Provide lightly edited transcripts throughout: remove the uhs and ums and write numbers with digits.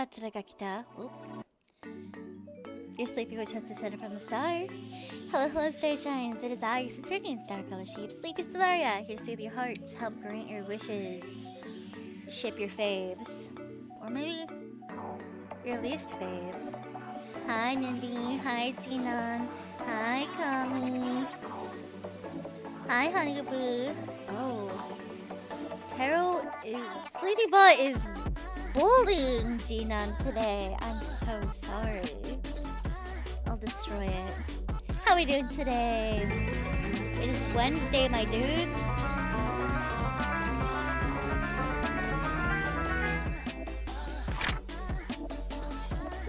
ZATSU ga kita. Oop. Your sleepy witch has descended from the stars. Hello, hello, starshines. It is I, Saturnian star color sheep, Sleepy Stellaria, here to soothe your hearts, help grant your wishes, ship your faves, or maybe your least faves. Hi, Nimby. Hi, Tinan. Hi, Kami. Hi, Honeyboo. Oh, Taro, Sleepy Butt is bullying Jinan today. I'm so sorry. I'll destroy it. How we doing today? It is Wednesday, my dudes.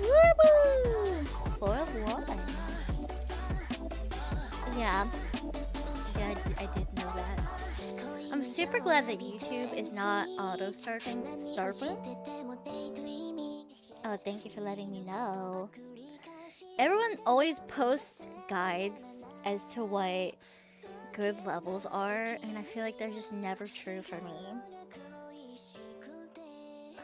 Woo! 4 of Wands. Yeah. Yeah, I did know that. I'm super glad that YouTube is not auto-starting. Oh, thank you for letting me know. Everyone always posts guides as to what good levels are, and I feel like they're just never true for me.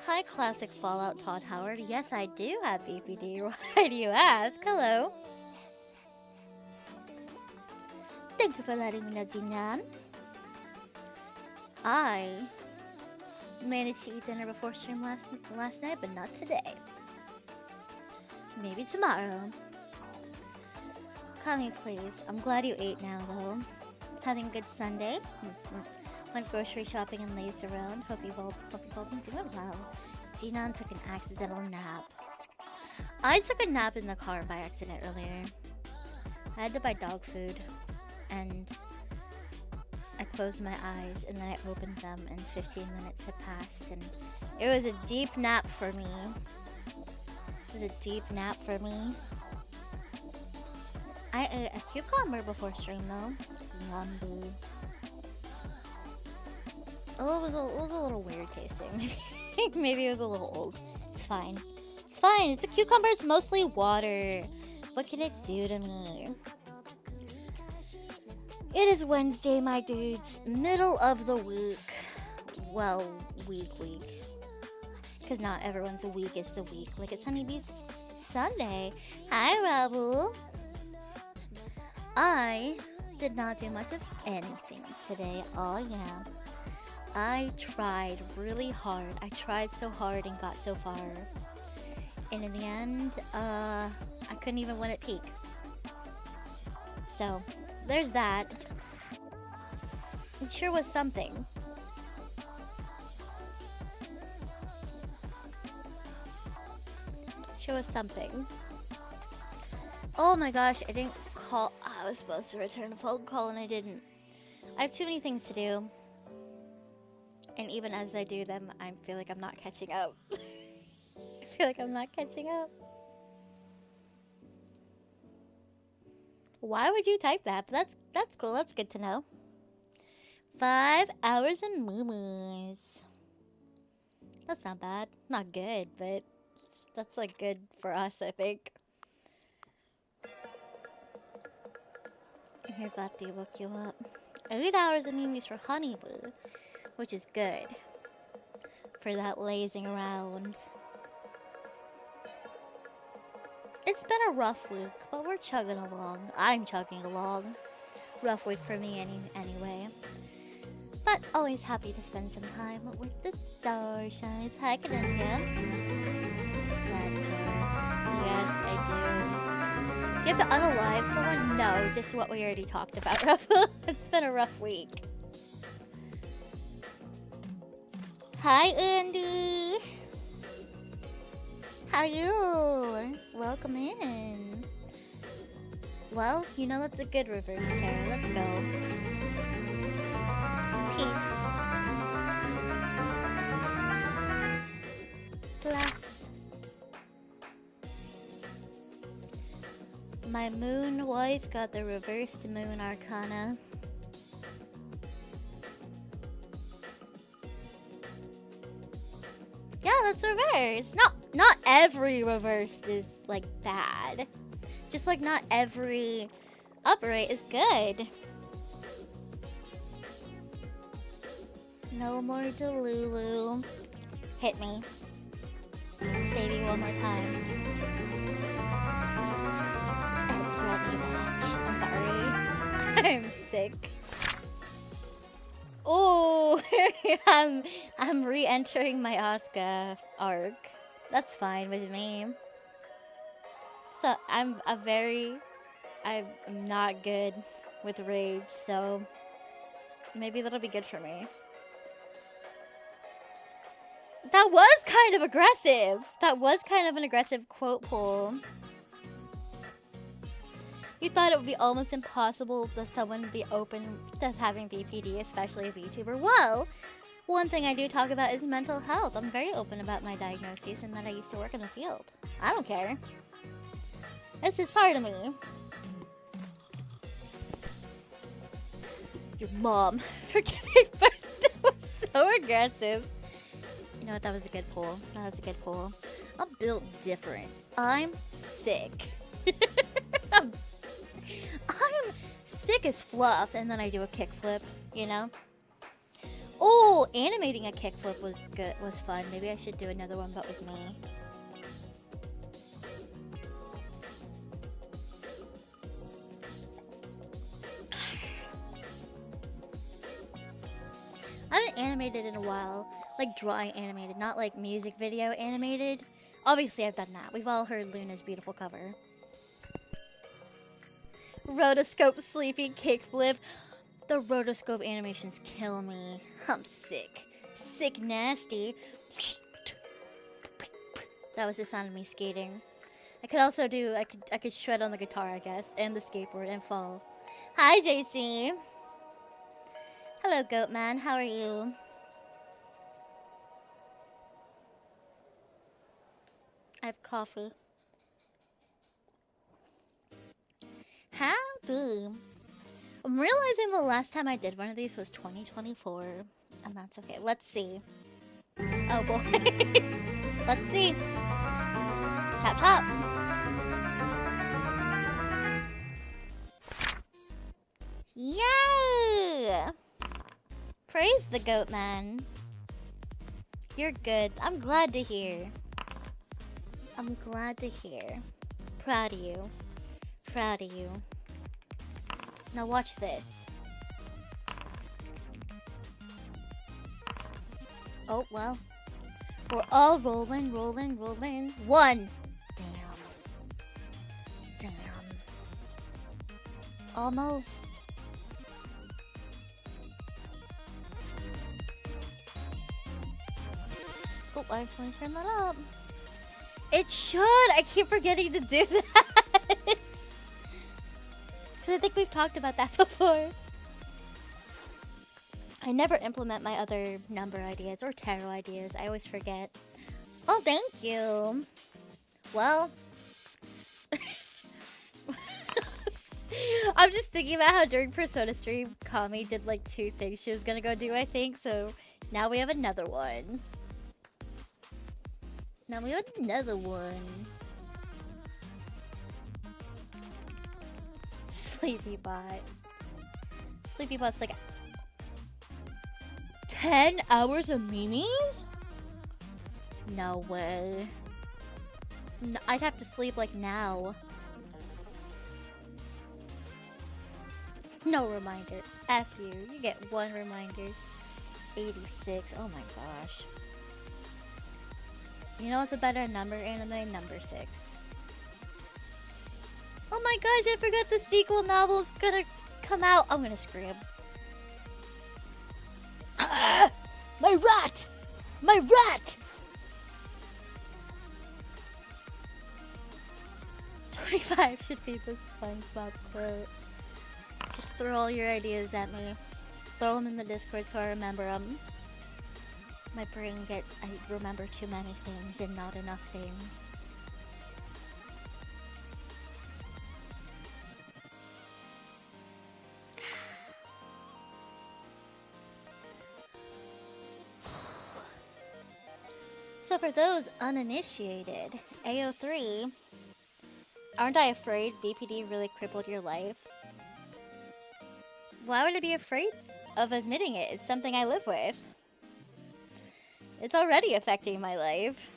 Hi, classic Fallout Todd Howard. Yes, I do have BPD. Why do you ask? Hello. Thank you for letting me know, Jinan. I managed to eat dinner before stream last night, but not today. Maybe tomorrow. Call me, please. I'm glad you ate now, though. Having a good Sunday? Went grocery shopping and lazed around. Hope you've all been doing well. Jinan took an accidental nap. I took a nap in the car by accident earlier. I had to buy dog food, and I closed my eyes, and then I opened them, and 15 minutes had passed, and it was a deep nap for me. It was a deep nap for me. I ate a cucumber before stream, though. Yumbo. Oh, it was a little weird tasting. Maybe it was a little old. It's fine. It's fine. It's a cucumber. It's mostly water. What can it do to me? It is Wednesday, my dudes. Middle of the week. Well, week. Because not everyone's week is the week. Like it's Honeybee's Sunday. Hi, Rabu. I did not do much of anything today. Oh, yeah. I tried really hard. I tried so hard and got so far. And in the end, I couldn't even win at peak. So, there's that. It sure was something. Sure was something. Oh my gosh, I didn't call. I was supposed to return a phone call and I didn't. I have too many things to do. And even as I do them, I feel like I'm not catching up. I feel like I'm not catching up. Why would you type that? But that's cool. That's good to know. 5 hours and moo-moos. That's not bad. Not good, but that's like good for us, I think. Here, Vati woke you up. 8 hours and moo-moos for Honeyboo, which is good for that lazing around. It's been a rough week, but we're chugging along. I'm chugging along. Rough week for me anyway. But always happy to spend some time with the starshines. Hi, Cadentia. Yes, I do. Do you have to unalive someone? No, just what we already talked about, Ruffle. It's been a rough week. Hi, Andy. How you? Welcome in. Well, you know that's a good reverse Terra. Let's go. Peace. Bless. My moon wife got the reversed moon arcana. Yeah, that's reverse. Not every reversed is like bad. Just like not every upright is good. No more Delulu. Hit me. Baby one more time. It's Bradley Batch. I'm sorry. I'm sick. Oh, I'm re-entering my Asuka arc. That's fine with me. So I'm not good with rage, so maybe that'll be good for me. That was kind of aggressive. That was kind of an aggressive quote pull. You thought it would be almost impossible that someone would be open to having BPD, especially a VTuber. Well, one thing I do talk about is mental health. I'm very open about my diagnoses and that I used to work in the field. I don't care. It's just part of me. Your mom for giving birth. That was so aggressive. You know what? That was a good pull. That was a good pull. I'm built different. I'm sick. I'm sick as fluff, and then I do a kickflip, you know? Oh, animating a kickflip was good, was fun. Maybe I should do another one, but with me. I haven't animated in a while. Like drawing animated, not like music video animated. Obviously, I've done that. We've all heard Luna's beautiful cover. Rotoscope sleepy kickflip. The rotoscope animations kill me. I'm sick. Sick nasty. That was the sound of me skating. I could also do, I could shred on the guitar, I guess, and the skateboard and fall. Hi, JC. Hello, Goatman. How are you? I have coffee. Howdy. I'm realizing the last time I did one of these was 2024. And that's okay. Let's see. Oh boy. Let's see. Tap tap. Yay! Praise the goat man. You're good. I'm glad to hear. I'm glad to hear. Proud of you. Proud of you. Now watch this. Oh, well. We're all rolling, rolling, rolling. One! Damn. Damn. Almost. Oh, I just want to turn that up. It should! I keep forgetting to do that! Because I think we've talked about that before. I never implement my other number ideas or tarot ideas. I always forget. Oh, thank you. Well. I'm just thinking about how during Persona stream, Kami did like 2 things she was gonna go do, I think. So now we have another one. Now we have another one. Sleepy Bot. Sleepy Bot's like 10 hours of memes? No way. No, I'd have to sleep like now. No reminder. F you. You get 1 reminder. 86. Oh my gosh. You know what's a better number anime? Number 6. Oh my gosh, I forgot the sequel novel's gonna come out. I'm gonna scream. Ah, my rat! My rat! 25 should be the SpongeBob quote. Just throw all your ideas at me. Throw them in the Discord so I remember them. My brain I remember too many things and not enough things. So for those uninitiated, AO3, aren't I afraid BPD really crippled your life? Why would I be afraid of admitting it? It's something I live with. It's already affecting my life.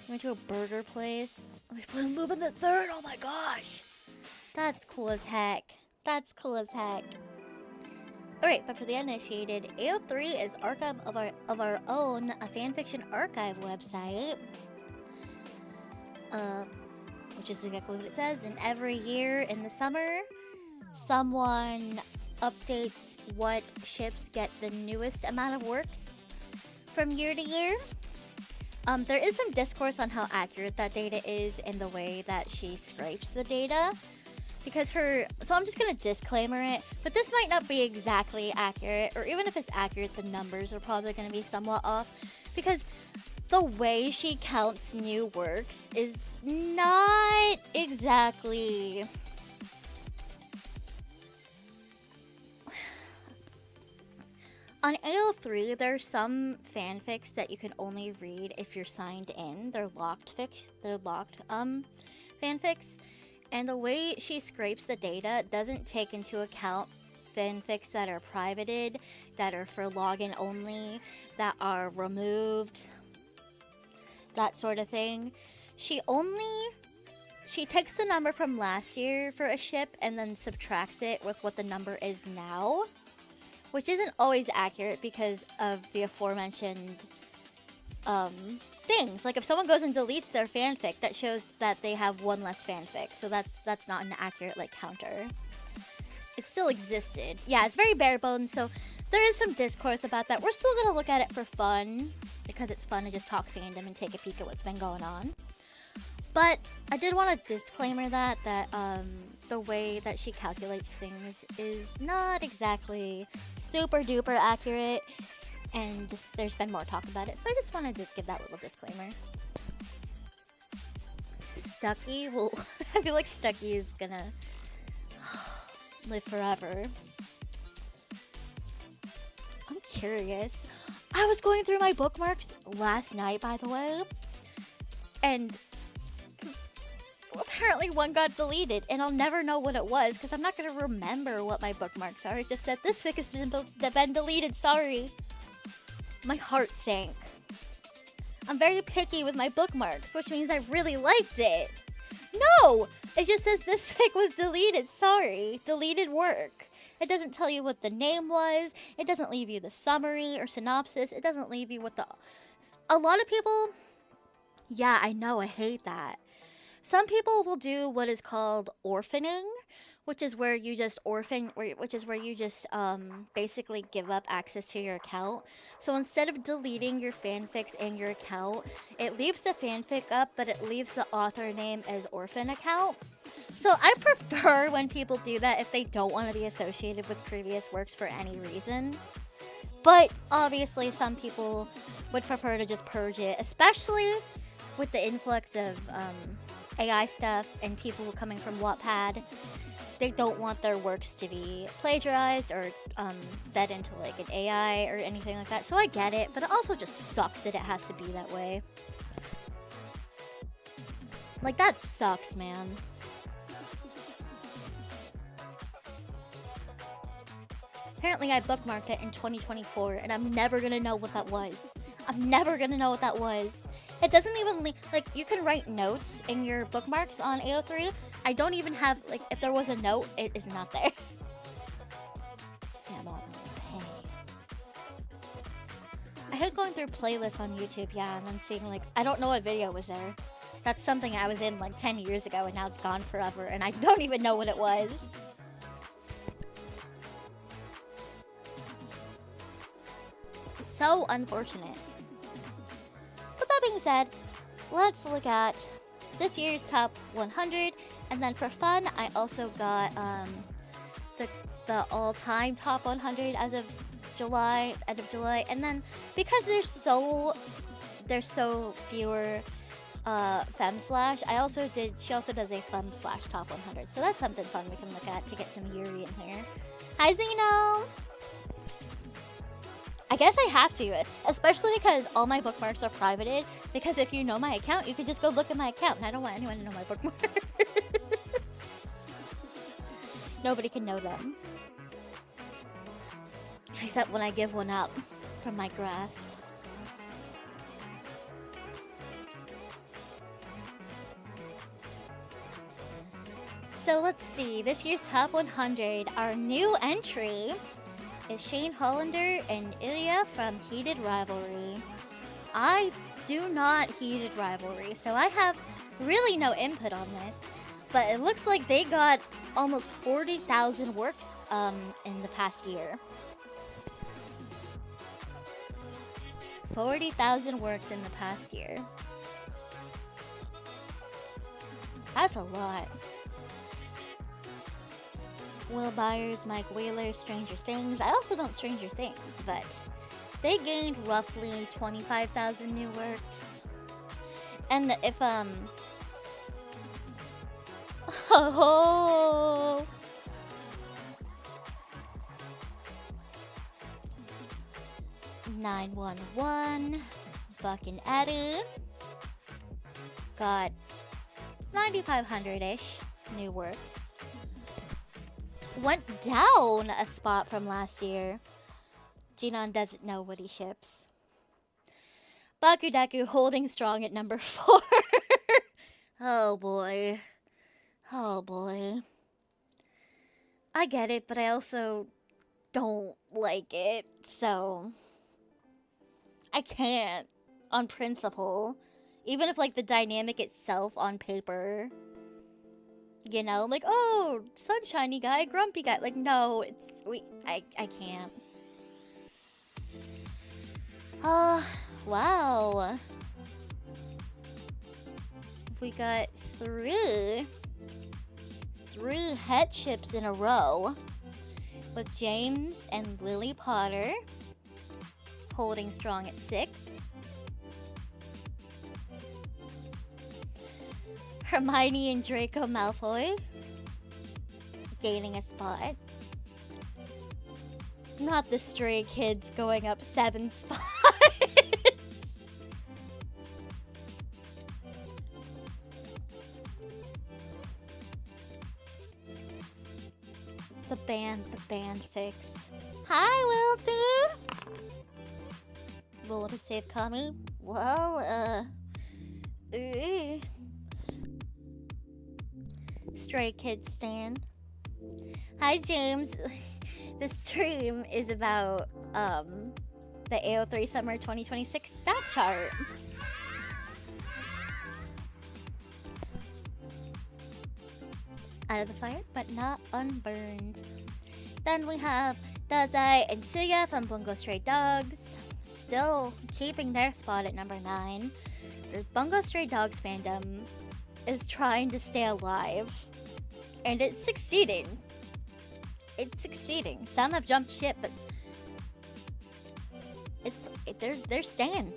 Went to a burger place. We played Lupin the Third. Oh my gosh. That's cool as heck. That's cool as heck. Alright, but for the uninitiated, AO3 is archive of our own, a fanfiction archive website. Which is exactly what it says. And every year in the summer, someone updates what ships get the newest amount of works from year to year. There is some discourse on how accurate that data is in the way that she scrapes the data. Because so I'm just gonna disclaimer it, but this might not be exactly accurate, or even if it's accurate, the numbers are probably gonna be somewhat off. Because the way she counts new works is not exactly... On AO3, there's some fanfics that you can only read if you're signed in. They're locked fanfics. And the way she scrapes the data doesn't take into account fanfics that are privated, that are for login only, that are removed, that sort of thing. She takes the number from last year for a ship and then subtracts it with what the number is now. Which isn't always accurate because of the aforementioned things. Like if someone goes and deletes their fanfic, that shows that they have one less fanfic. So that's not an accurate counter. It still existed. Yeah, it's very bare bones. So there is some discourse about that. We're still gonna look at it for fun because it's fun to just talk fandom and take a peek at what's been going on. But I did want to disclaimer that the way that she calculates things is not exactly super duper accurate, and there's been more talk about it, so I just wanted to give that little disclaimer. Stucky? Well, I feel like Stucky is gonna live forever. I'm curious. I was going through my bookmarks last night, by the way, and apparently one got deleted, and I'll never know what it was because I'm not going to remember what my bookmarks are. It just said, this fic has been deleted, sorry. My heart sank. I'm very picky with my bookmarks, which means I really liked it. No! It just says, this fic was deleted, sorry. Deleted work. It doesn't tell you what the name was. It doesn't leave you the summary or synopsis. It doesn't leave you what the... A lot of people... Yeah, I know, I hate that. Some people will do what is called orphaning, which is where you just basically give up access to your account. So instead of deleting your fanfics and your account, it leaves the fanfic up, but it leaves the author name as orphan account. So I prefer when people do that if they don't want to be associated with previous works for any reason. But obviously some people would prefer to just purge it, especially with the influx of AI stuff and people coming from Wattpad. They don't want their works to be plagiarized or fed into an AI or anything like that. So I get it, but it also just sucks that it has to be that way. That sucks, man. Apparently I bookmarked it in 2024 and I'm never gonna know what that was. I'm never gonna know what that was. It doesn't even you can write notes in your bookmarks on AO3. I don't even have if there was a note, it is not there. Sam on pay. I hate going through playlists on YouTube, yeah, and then seeing I don't know what video was there. That's something I was in 10 years ago and now it's gone forever and I don't even know what it was. So unfortunate. With that being said, let's look at this year's top 100, and then for fun, I also got the all-time top 100 as of end of July, and then because there's so fewer femslash, she also does a femslash top 100, so that's something fun we can look at to get some Yuri in here. Hi Zeno! I guess I have to, especially because all my bookmarks are privated, because if you know my account, you can just go look at my account, and I don't want anyone to know my bookmarks. Nobody can know them. Except when I give one up from my grasp. So let's see. This year's top 100. Our new entry is Shane Hollander and Ilya from Heated Rivalry. I do not Heated Rivalry, so I have really no input on this. But it looks like they got almost 40,000 works in the past year. 40,000 works in the past year. That's a lot. Will Byers, Mike Whaler, Stranger Things. I also don't Stranger Things, but they gained roughly 25,000 new works. And if oh, 911, Buck and Eddie got 9,500-ish new works. Went down a spot from last year. Jinon doesn't know what he ships. Bakudaku holding strong at number 4. Oh boy. Oh boy. I get it, but I also don't like it, so I can't on principle. Even if like the dynamic itself on paper, you know, like, oh, sunshiny guy, grumpy guy. Like, no, I can't. Wow. We got three headships in a row with James and Lily Potter holding strong at 6. Hermione and Draco Malfoy gaining a spot. Not the Stray Kids going up 7 spots. The band fix. Hi, Wilton! Roll to save Kami. Well, Stray Kids stan. Hi, James. The stream is about the AO3 Summer 2026 stat chart. Out of the fire, but not unburned. Then we have Dazai and Suya from Bungo Stray Dogs, still keeping their spot at number 9. The Bungo Stray Dogs fandom is trying to stay alive, and it's succeeding. It's succeeding. Some have jumped ship, but they're staying.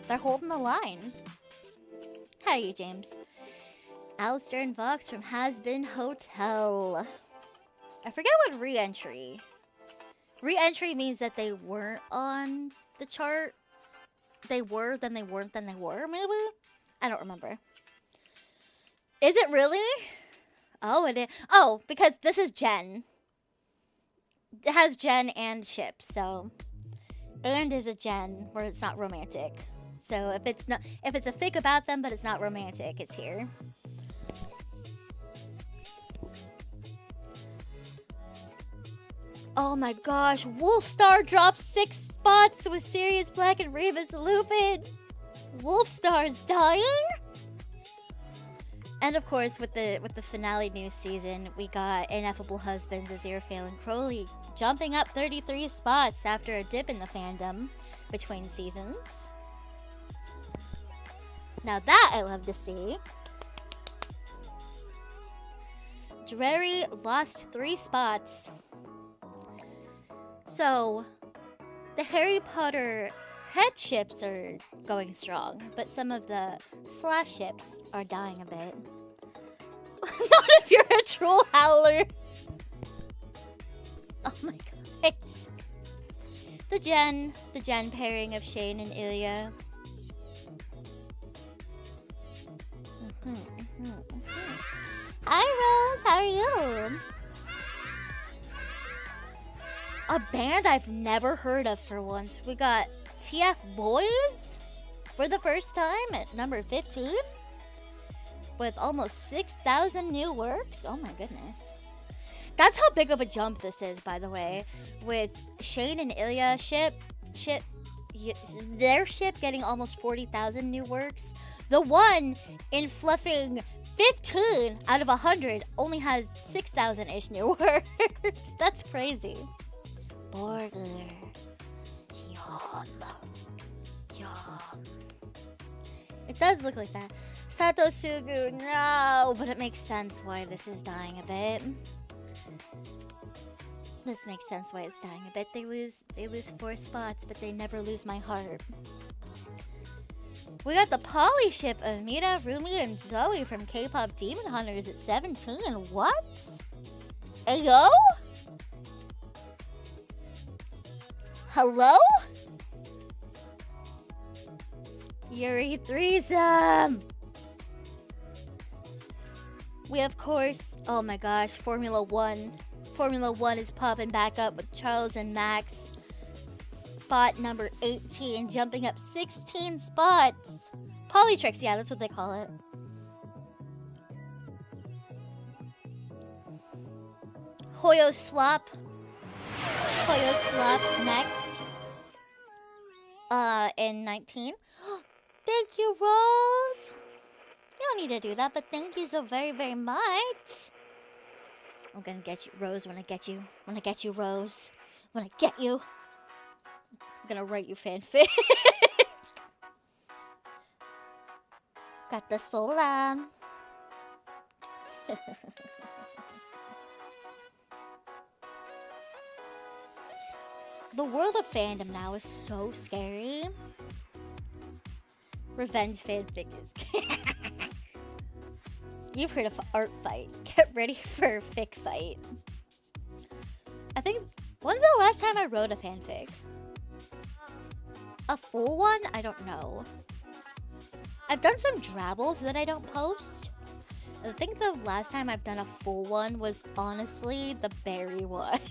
They're holding the line. How are you, James? Alistair and Vox from Has Been Hotel. I forget what re-entry. Re-entry means that they weren't on the chart. They were, then they weren't, then they were, maybe? I don't remember. Is it really? Oh, it is. Oh, because this is Jen. It has Jen and Chip, so. And is a Jen where it's not romantic. So if it's a fic about them but it's not romantic, it's here. Oh my gosh, Wolfstar dropped 6 spots with Sirius Black and Remus Lupin. Wolfstar's dying? And of course, with the finale news season, we got Ineffable Husbands, Aziraphale and Crowley jumping up 33 spots after a dip in the fandom between seasons. Now that I love to see. Drary lost 3 spots. So, the Harry Potter head ships are going strong, but some of the slash ships are dying a bit. Not if you're a troll howler. Oh my gosh. The Jen pairing of Shane and Ilya. Hi Rose, how are you? A band I've never heard of for once. We got TF Boys for the first time at number 15. with almost 6,000 new works. Oh my goodness. That's how big of a jump this is, by the way. With Shane and Ilya their ship getting almost 40,000 new works. The one in fluffing 15 out of 100 only has 6,000-ish new works. That's crazy. Burger. Yum. Yum. It does look like that. Satosugu, no! But it makes sense why this is dying a bit. This makes sense why it's dying a bit. They lose 4 spots, but they never lose my heart. We got the poly ship of Mira, Rumi, and Zoe from K-pop Demon Hunters at 17. What? Ayo? Hello? Yuri threesome. We of course, oh my gosh, Formula 1. Formula 1 is popping back up with Charles and Max. Spot number 18, jumping up 16 spots. Polytrix, yeah, that's what they call it. Hoyo Slop. Hoyo Slop next. In 19. Thank you, Rose. You don't need to do that, but thank you so very, very much. I'm gonna get you, Rose, when I get you. When I get you, Rose. When I get you. I'm gonna write you fanfic. Got the soul on. The world of fandom now is so scary. Revenge fanfic is... You've heard of art fight. Get ready for a fic fight. I think... When's the last time I wrote a fanfic? A full one? I don't know. I've done some drabbles that I don't post. I think the last time I've done a full one was honestly the berry one.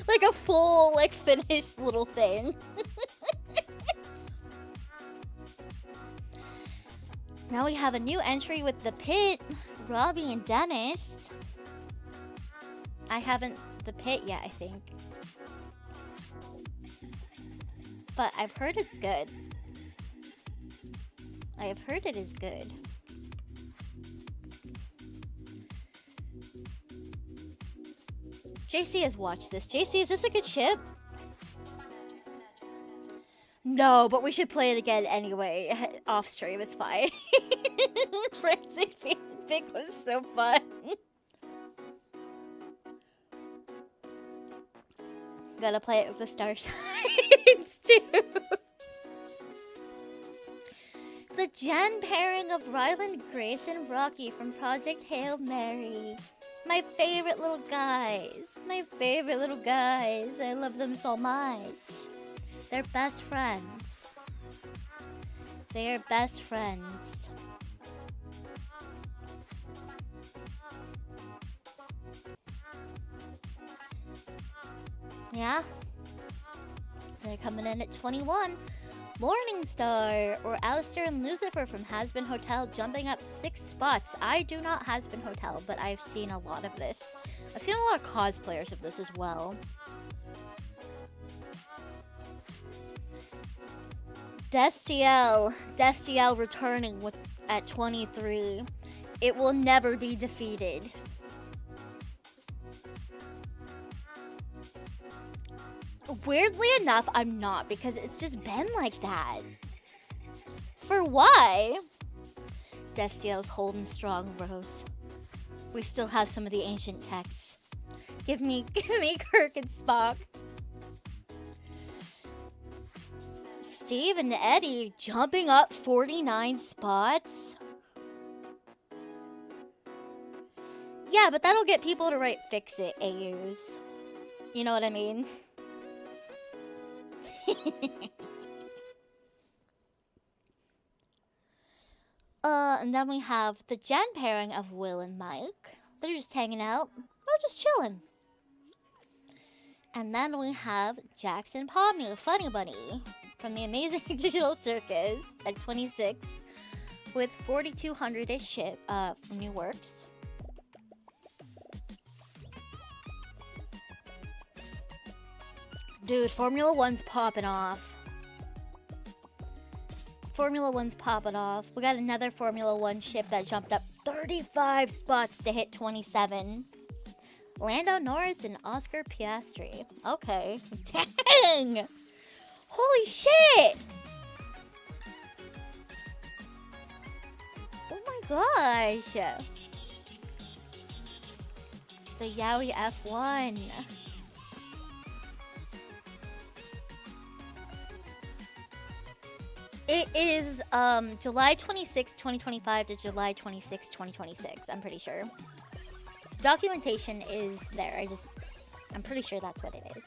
Like a full, like, finished little thing. Now we have a new entry with the pit, Robbie and Dennis. I haven't the pit yet, I think. But I've heard it's good. I have heard it is good. JC has watched this. JC, is this a good ship? No, but we should play it again anyway. Off stream is fine. Frantic fanfic was so fun. Gotta play it with the starshines too. The Jen pairing of Ryland, Grace, and Rocky from Project Hail Mary. My favorite little guys. My favorite little guys. I love them so much. They're best friends. They are best friends. Yeah. They're coming in at 21. Morningstar or Alistair and Lucifer from Hasbin Hotel jumping up 6 spots. I do not Hasbin Hotel, but I've seen a lot of this. I've seen a lot of cosplayers of this as well. Destiel returning at 23. It will never be defeated. Weirdly enough, I'm not, because it's just been like that. For why? Destiel's holding strong, Rose. We still have some of the ancient texts. Give me Kirk and Spock. Steve and Eddie jumping up 49 spots. Yeah, but that'll get people to write fix-it AUs. You know what I mean? And then we have the Jen pairing of Will and Mike. They're just hanging out. They're just chilling. And then we have Jackson Pomni, Funny Bunny, from the Amazing Digital Circus at 26. with 4,200-ish ship new works. Dude, Formula 1's popping off. Formula 1's popping off. We got another Formula 1 ship that jumped up 35 spots to hit 27. Lando Norris and Oscar Piastri. Okay. Dang! Holy shit! Oh my gosh! The Yowie F1. It is July 26, 2025 to July 26, 2026, I'm pretty sure. Documentation is there. I'm pretty sure that's what it is.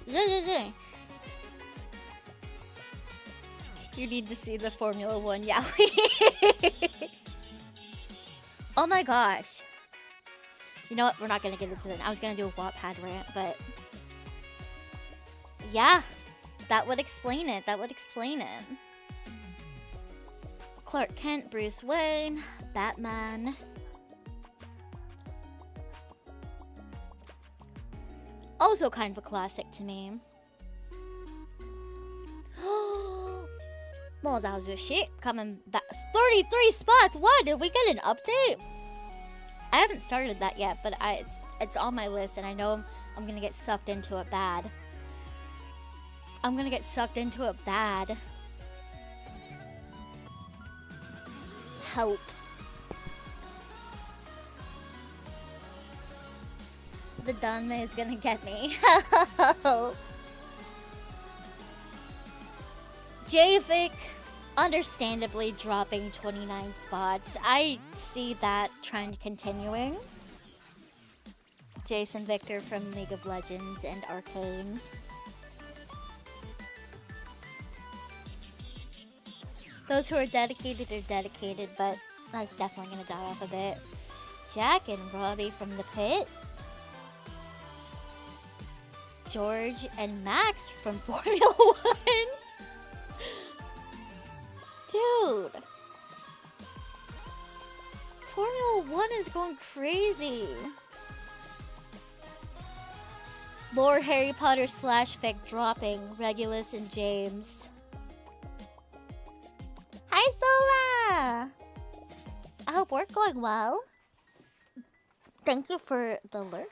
Yeah. You need to see the Formula 1 Yowie. Oh my gosh. You know what? We're not going to get into that. I was going to do a Wattpad rant, but... yeah. That would explain it. Clark Kent, Bruce Wayne, Batman. Also kind of a classic to me. Well, that was just shit. Coming back. 33 spots! Why? Did we get an update? I haven't started that yet, but it's on my list, and I know I'm gonna get sucked into it bad. Help. The Danme is gonna get me. Help. Javik, understandably dropping 29 spots. I see that trend continuing. Jason Victor from League of Legends and Arcane. Those who are dedicated are dedicated, but that's definitely gonna die off a bit. Jack and Robbie from the pit. George and Max from Formula 1. Dude. Formula 1 is going crazy. More Harry Potter / fic dropping. Regulus and James. Hi, Sola! I hope work going well. Thank you for the lurk.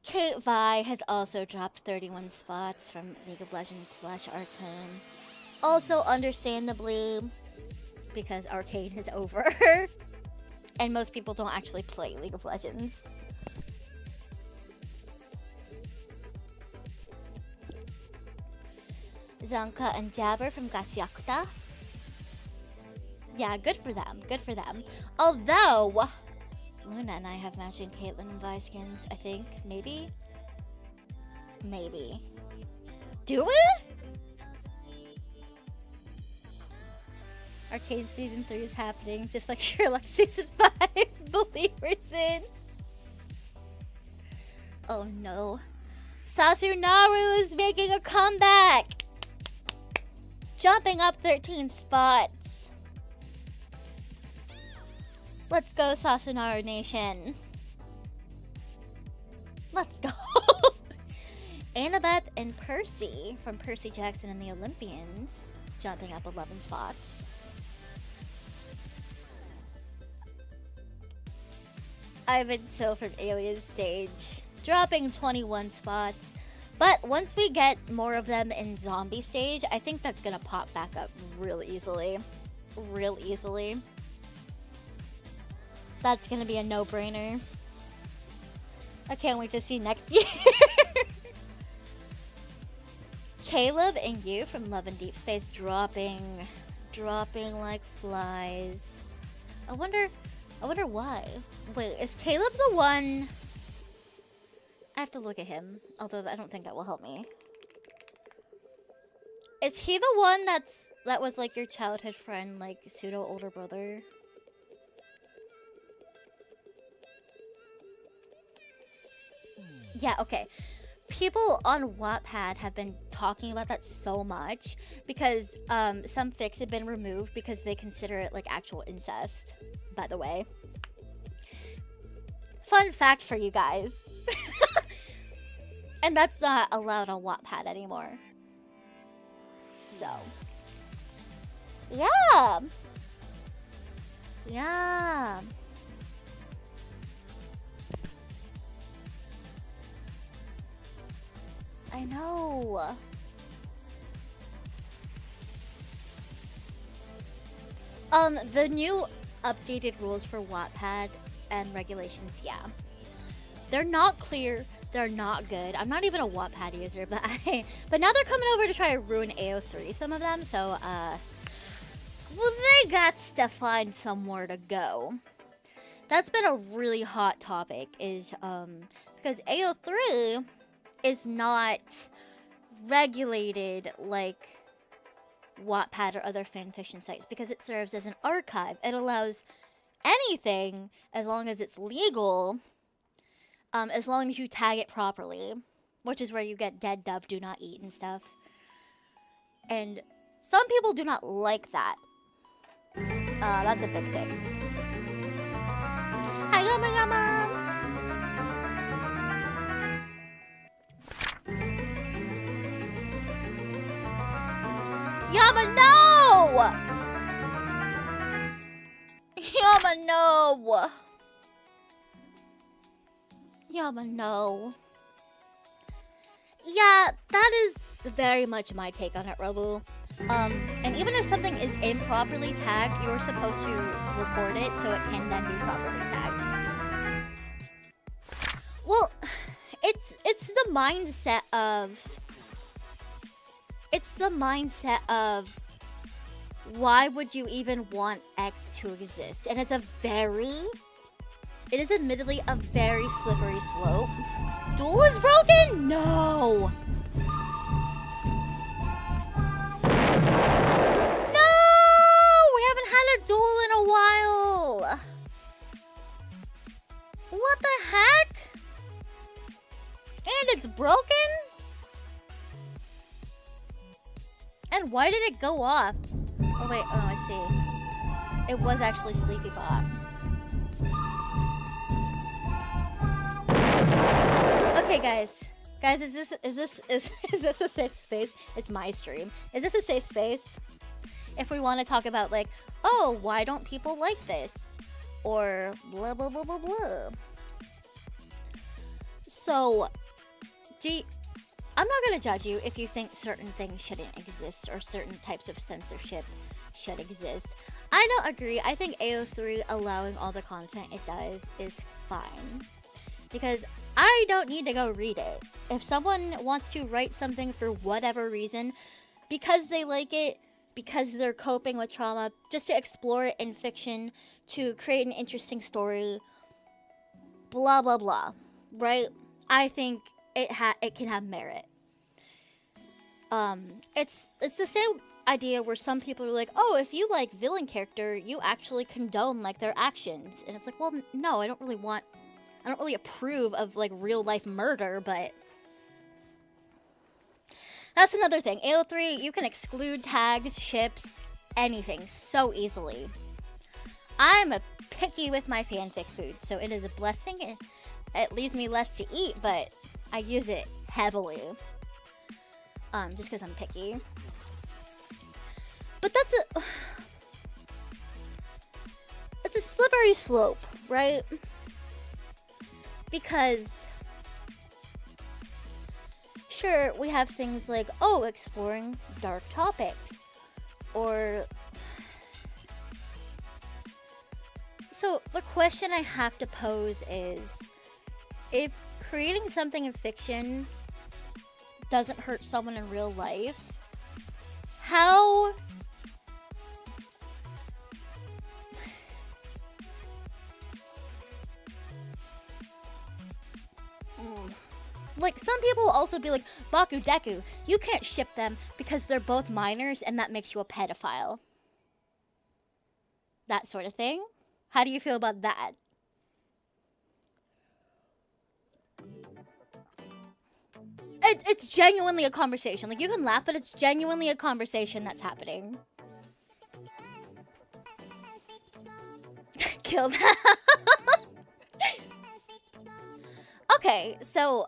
Kate Vi has also dropped 31 spots from League of Legends / Arcane. Also, understandably, because Arcane is over. And most people don't actually play League of Legends. Zanka and Jabber from Gasyakuta. Yeah, good for them. Although, Luna and I have matching Caitlyn and Vi skins, I think. Maybe? Do we? Arcade Season 3 is happening, just like Sherlock Season 5. Believers in. Oh no. Sasunaru is making a comeback! Jumping up 13 spots. Let's go, Sasunaru Nation. Let's go. Annabeth and Percy from Percy Jackson and the Olympians, jumping up 11 spots. Ivan Till from Alien Stage, dropping 21 spots. But once we get more of them in Zombie Stage, I think that's gonna pop back up real easily. That's gonna be a no-brainer. I can't wait to see next year. Caleb and you from Love and Deep Space dropping like flies. I wonder why. Wait, is Caleb the one? I have to look at him, although I don't think that will help me. Is he the one that was like your childhood friend, like pseudo older brother? Yeah, okay. People on Wattpad have been talking about that so much because some fics have been removed because they consider it like actual incest, by the way. Fun fact for you guys. And that's not allowed on Wattpad anymore. So. Yeah. Yeah. I know. The new updated rules for Wattpad and regulations, yeah. They're not clear. They're not good. I'm not even a Wattpad user, but now they're coming over to try to ruin AO3, some of them, so, well, they got to find somewhere to go. That's been a really hot topic, is, because AO3 is not regulated like Wattpad or other fanfiction sites because it serves as an archive. It allows anything as long as it's legal, as long as you tag it properly, which is where you get dead dove, do not eat and stuff. And some people do not like that. That's a big thing. Hi, yama yama! Yama, no! Yama, no! Yama, no. Yeah, that is very much my take on it, Robu. And even if something is improperly tagged, you're supposed to report it so it can then be properly tagged. Well, it's the mindset of... It's the mindset of why would you even want X to exist? And it's a very... It is admittedly a very slippery slope. Duel is broken? No! No! We haven't had a duel in a while! What the heck? And it's broken? And why did it go off? Oh wait, oh I see. It was actually Sleepy Bot. Okay guys. Guys, is this a safe space? It's my stream. Is this a safe space? If we want to talk about like, oh, why don't people like this? Or blah blah blah blah blah. So, I'm not gonna judge you if you think certain things shouldn't exist or certain types of censorship should exist. I don't agree. I think AO3 allowing all the content it does is fine. Because I don't need to go read it. If someone wants to write something for whatever reason, because they like it, because they're coping with trauma, just to explore it in fiction, to create an interesting story, blah blah blah, right? I think it can have merit. It's the same idea where some people are like, oh, if you like villain character, you actually condone like their actions, and it's like, well, no, I don't really approve of like real life murder, but that's another thing. AO3, you can exclude tags, ships, anything so easily. I'm picky with my fanfic food, so it is a blessing. It leaves me less to eat, but I use it heavily. Just because I'm picky. But it's a slippery slope, right? Because sure, we have things like, oh, exploring dark topics, or so the question I have to pose is, if creating something in fiction doesn't hurt someone in real life, how like, some people will also be like, Baku Deku, you can't ship them because they're both minors and that makes you a pedophile. That sort of thing. How do you feel about that? it's genuinely a conversation. Like, you can laugh, but it's genuinely a conversation that's happening. Killed. Okay, so,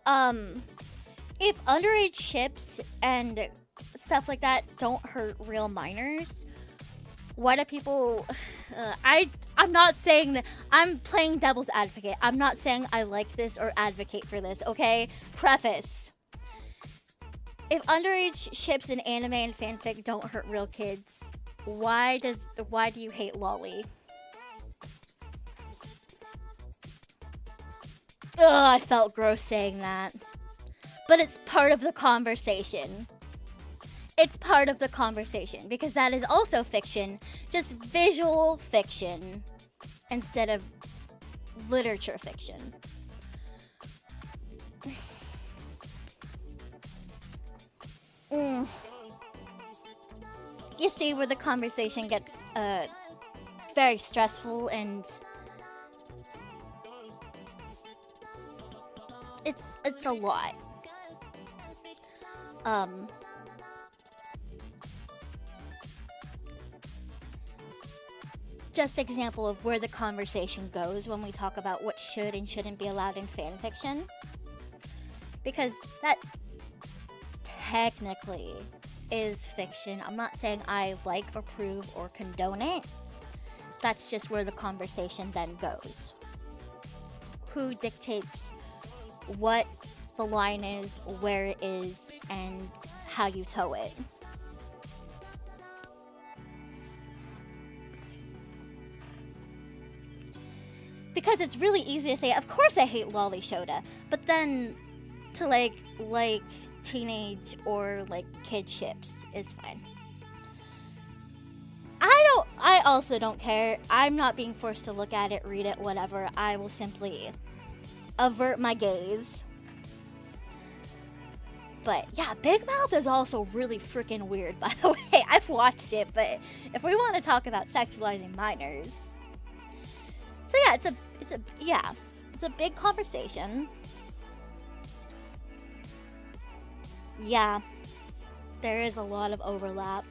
if underage ships and stuff like that don't hurt real minors, why do people... I'm not saying that... I'm playing devil's advocate. I'm not saying I like this or advocate for this, okay? Preface. If underage ships in anime and fanfic don't hurt real kids, why do you hate lolly? Ugh, I felt gross saying that. But it's part of the conversation. It's part of the conversation because that is also fiction, just visual fiction instead of literature fiction. You see where the conversation gets very stressful, and it's a lot. Just example of where the conversation goes when we talk about what should and shouldn't be allowed in fan fiction, because that technically is fiction. I'm not saying I like, approve, or condone it. That's just where the conversation then goes. Who dictates what the line is, where it is, and how you toe it. Because it's really easy to say, of course I hate lolly shoda, but then to like teenage or like kid ships is fine. I also don't care. I'm not being forced to look at it, read it, whatever. I will simply avert my gaze. But yeah, Big Mouth is also really freaking weird, by the way. I've watched it, but if we want to talk about sexualizing minors. So yeah, it's a big conversation. Yeah, there is a lot of overlap.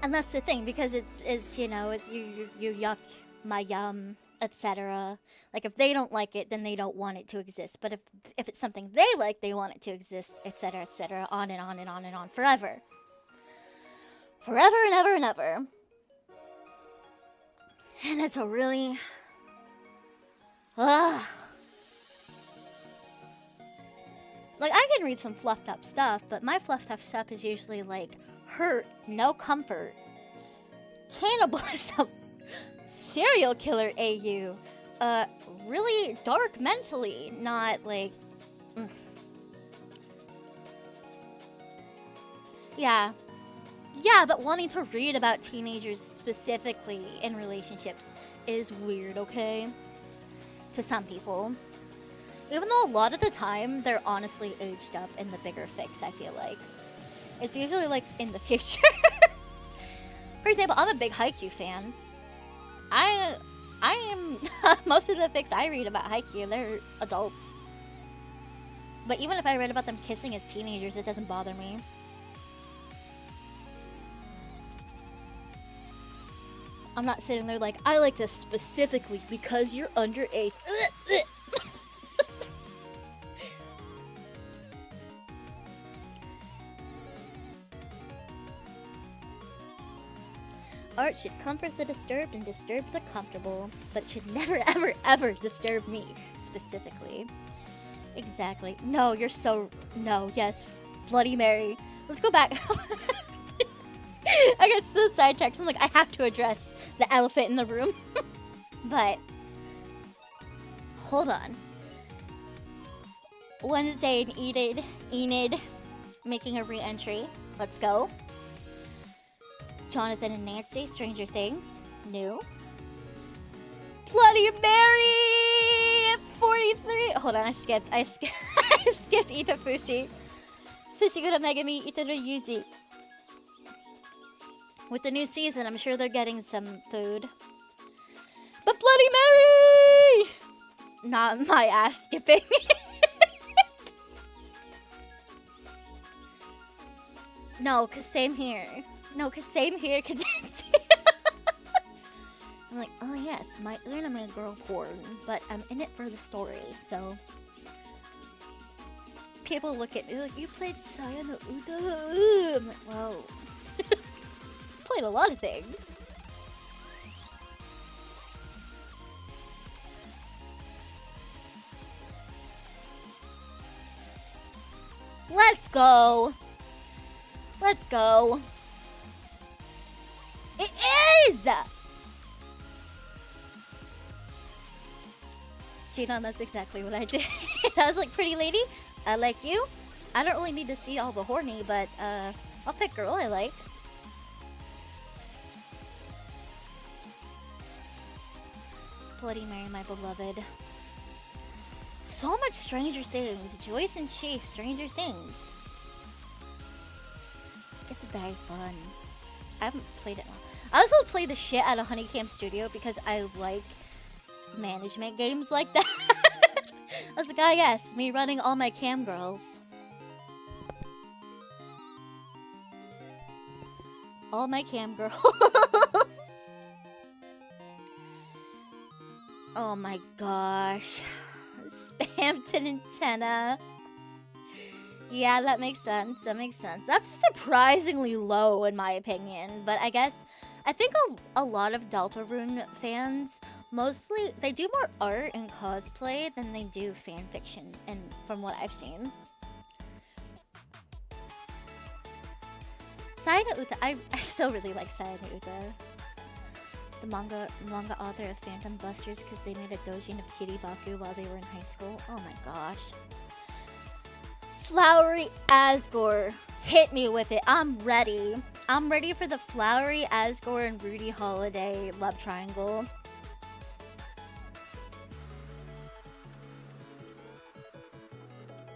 And that's the thing, because it's you know, you yuck, my yum, etc. Like, if they don't like it, then they don't want it to exist. But if it's something they like, they want it to exist, etc., etc., on and on and on and on, forever. Forever and ever and ever. And it's a really... Like, I can read some fluffed up stuff, but my fluffed up stuff is usually like hurt, no comfort, cannibalism, serial killer AU, really dark mentally, not like... Yeah, but wanting to read about teenagers specifically in relationships is weird, okay? To some people. Even though a lot of the time, they're honestly aged up in the bigger fics, I feel like. It's usually, like, in the future. For example, I'm a big Haikyuu fan. I am... most of the fics I read about Haikyuu, they're adults. But even if I read about them kissing as teenagers, it doesn't bother me. I'm not sitting there like, I like this specifically because you're underage. Art should comfort the disturbed and disturb the comfortable, but should never, ever, ever disturb me, specifically. Exactly. No, you're so... No, yes. Bloody Mary. Let's go back. I get so sidetracked. I'm like, I have to address the elephant in the room. But... Hold on. Wednesday and Enid making a re-entry. Let's go. Jonathan and Nancy, Stranger Things, new. Bloody Mary! 43! Hold on, I skipped. I skipped Ita Fushi. Fushiguro Megami Itaru Yuji. With the new season, I'm sure they're getting some food. But Bloody Mary! Not my ass skipping. No, cause same here. No, cause same here, Cadency. I'm like, oh yes, my anime girl porn, but I'm in it for the story, so. People look at me like, you played Sayano Uda. I'm like, well, played a lot of things. Let's go. Let's go. It is! Gina, that's exactly what I did. I was like, pretty lady, I like you. I don't really need to see all the horny, but I'll pick girl I like. Bloody Mary, my beloved. So much Stranger Things. Joyce and Chief, Stranger Things. It's very fun. I haven't played it. I also play the shit out of Honeycam Studio because I like management games like that. I was like, oh yes, me running all my cam girls. All my cam girls. Oh my gosh. Spammed an antenna. Yeah, that makes sense. That makes sense. That's surprisingly low in my opinion, but I guess I think a lot of Deltarune fans mostly they do more art and cosplay than they do fan fiction, and from what I've seen. Sayano Uta, I still really like Sayano Uta. The manga author of Phantom Busters because they made a doujin of Kiribaku while they were in high school. Oh my gosh. Flowery Asgore. Hit me with it. I'm ready. I'm ready for the Flowery Asgore and Rudy Holiday love triangle.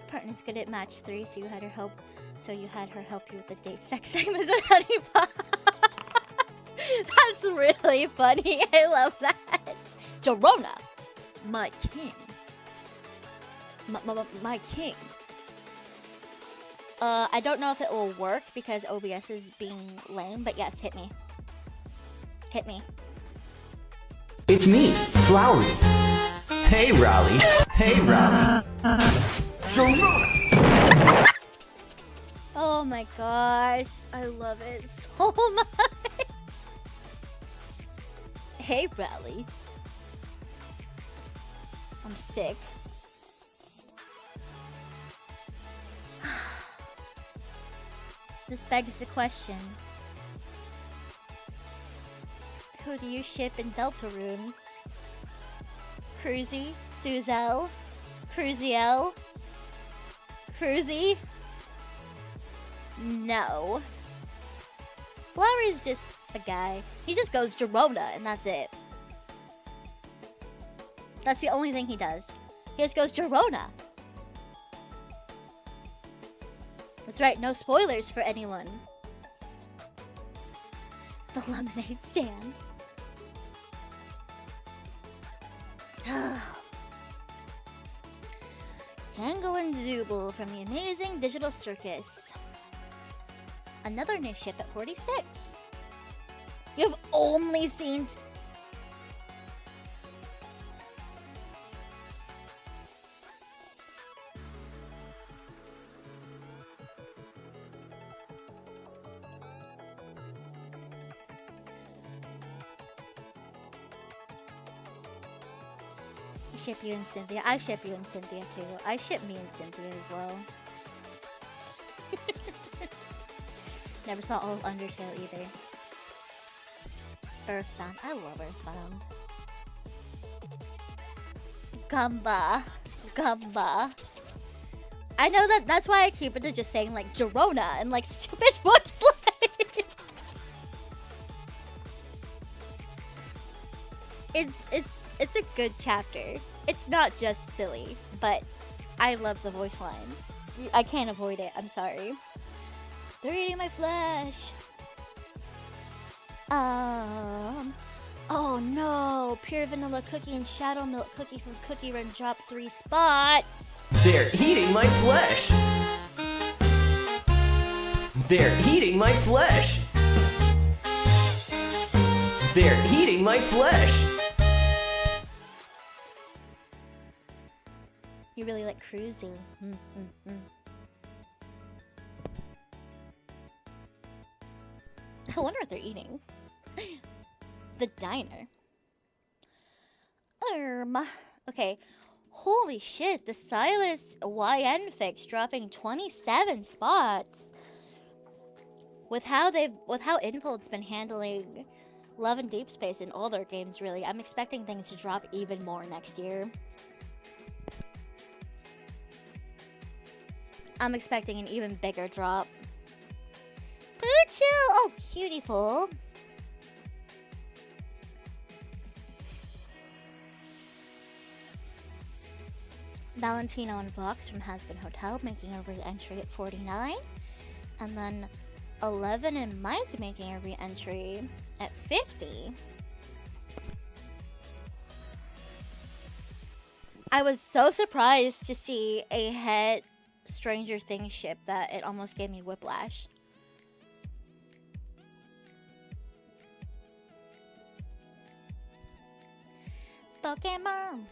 Partner's good at match 3, so you had her help you with the date sex segments with Honey Pie. That's really funny. I love that. Dorona, my king. My king. I don't know if it will work because OBS is being lame, but yes, hit me. Hit me. It's me, Flowery. Hey, Raleigh. Hey, Raleigh. Oh my gosh. I love it so much. Hey, Raleigh. I'm sick. This begs the question. Who do you ship in Deltarune? Cruzy? Suzel? Cruziel? Cruzy? No. Flowery's just a guy. He just goes Dorona and that's it. That's the only thing he does. He just goes Dorona. That's right, no spoilers for anyone. The lemonade stand. Tango and Zooble from the amazing Digital Circus. Another new ship at 46. You've only seen... I ship you and Cynthia. I ship you and Cynthia too. I ship me and Cynthia as well. Never saw all of Undertale either. Earthbound. I love Earthbound. Gamba. Gamba. I know that's why I keep it to just saying like Jorona and like stupid voice lines. It's a good chapter. It's not just silly, but I love the voice lines. I can't avoid it. I'm sorry. They're eating my flesh. Oh no! Pure vanilla cookie and shadow milk cookie from Cookie Run dropped 3 spots. They're eating my flesh. They're eating my flesh. They're eating my flesh. You really like cruising. I wonder what they're eating. The diner. Okay. Holy shit, the Silas YN fix dropping 27 spots. With how Infold's been handling Love and Deep Space in all their games, really, I'm expecting things to drop even more next year. I'm expecting an even bigger drop. Poochoo! Oh, cutiful. Valentino and Vox from Has Been Hotel making a re-entry at 49. And then 11 and Mike making a re-entry at 50. I was so surprised to see a hit Stranger Things ship that it almost gave me whiplash. Pokemon!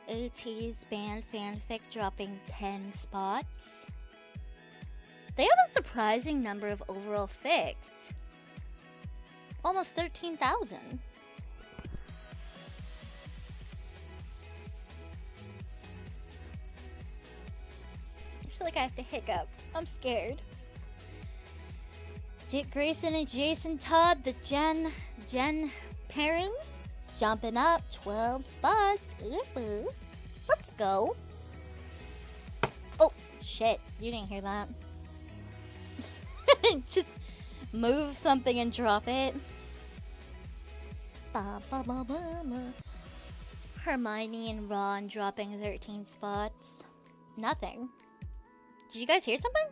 AT's band fanfic dropping 10 spots. They have a surprising number of overall fics. Almost 13,000. I feel like I have to hiccup. I'm scared. Dick Grayson and Jason Todd, the Jen pairing, jumping up 12 spots. Ooh, let's go. Oh, shit. You didn't hear that. Just move something and drop it. Hermione and Ron dropping 13 spots. Nothing. Did you guys hear something?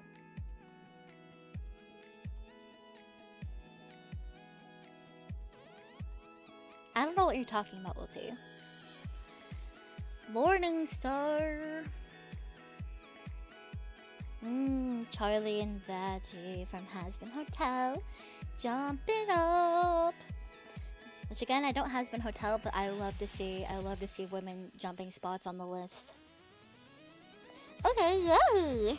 I don't know what you're talking about, Ulti. Morningstar. Charlie and Veggie from Has Been Hotel. Jumping up. Which again, I don't Has Been Hotel, but I love to see women jumping spots on the list. Okay, yay!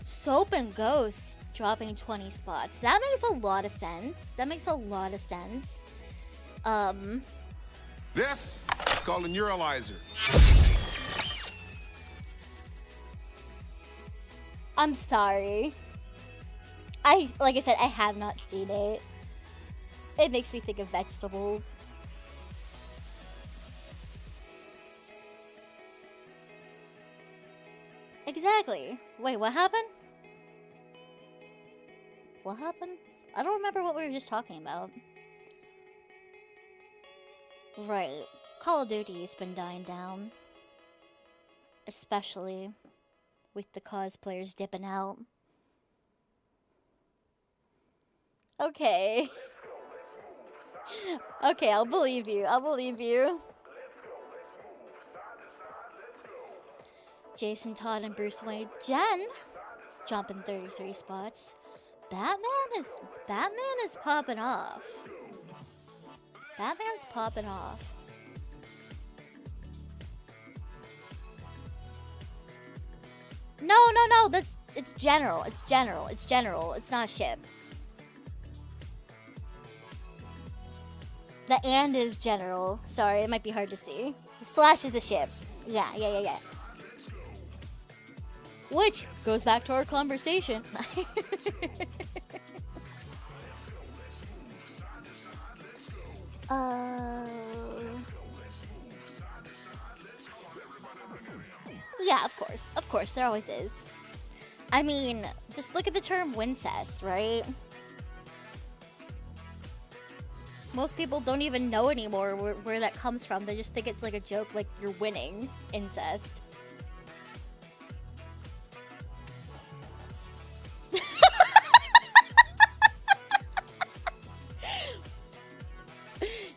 Soap and Ghost dropping 20 spots. That makes a lot of sense. This is called a neuralizer. I'm sorry. Like I said, I have not seen it. It makes me think of vegetables. Exactly. Wait, what happened? What happened? I don't remember what we were just talking about. Right. Call of Duty's been dying down. Especially with the cosplayers dipping out. Okay. Okay, I'll believe you. Jason Todd and Bruce Wayne. Jen jumping 33 spots. Batman is popping off. Batman's popping off. No, it's general. It's not a ship. The and is general. Sorry, it might be hard to see. Slash is a ship. Yeah. Which goes back to our conversation. Yeah, of course, there always is. I mean, just look at the term Wincest, right? Most people don't even know anymore where that comes from. They just think it's like a joke, like you're winning incest.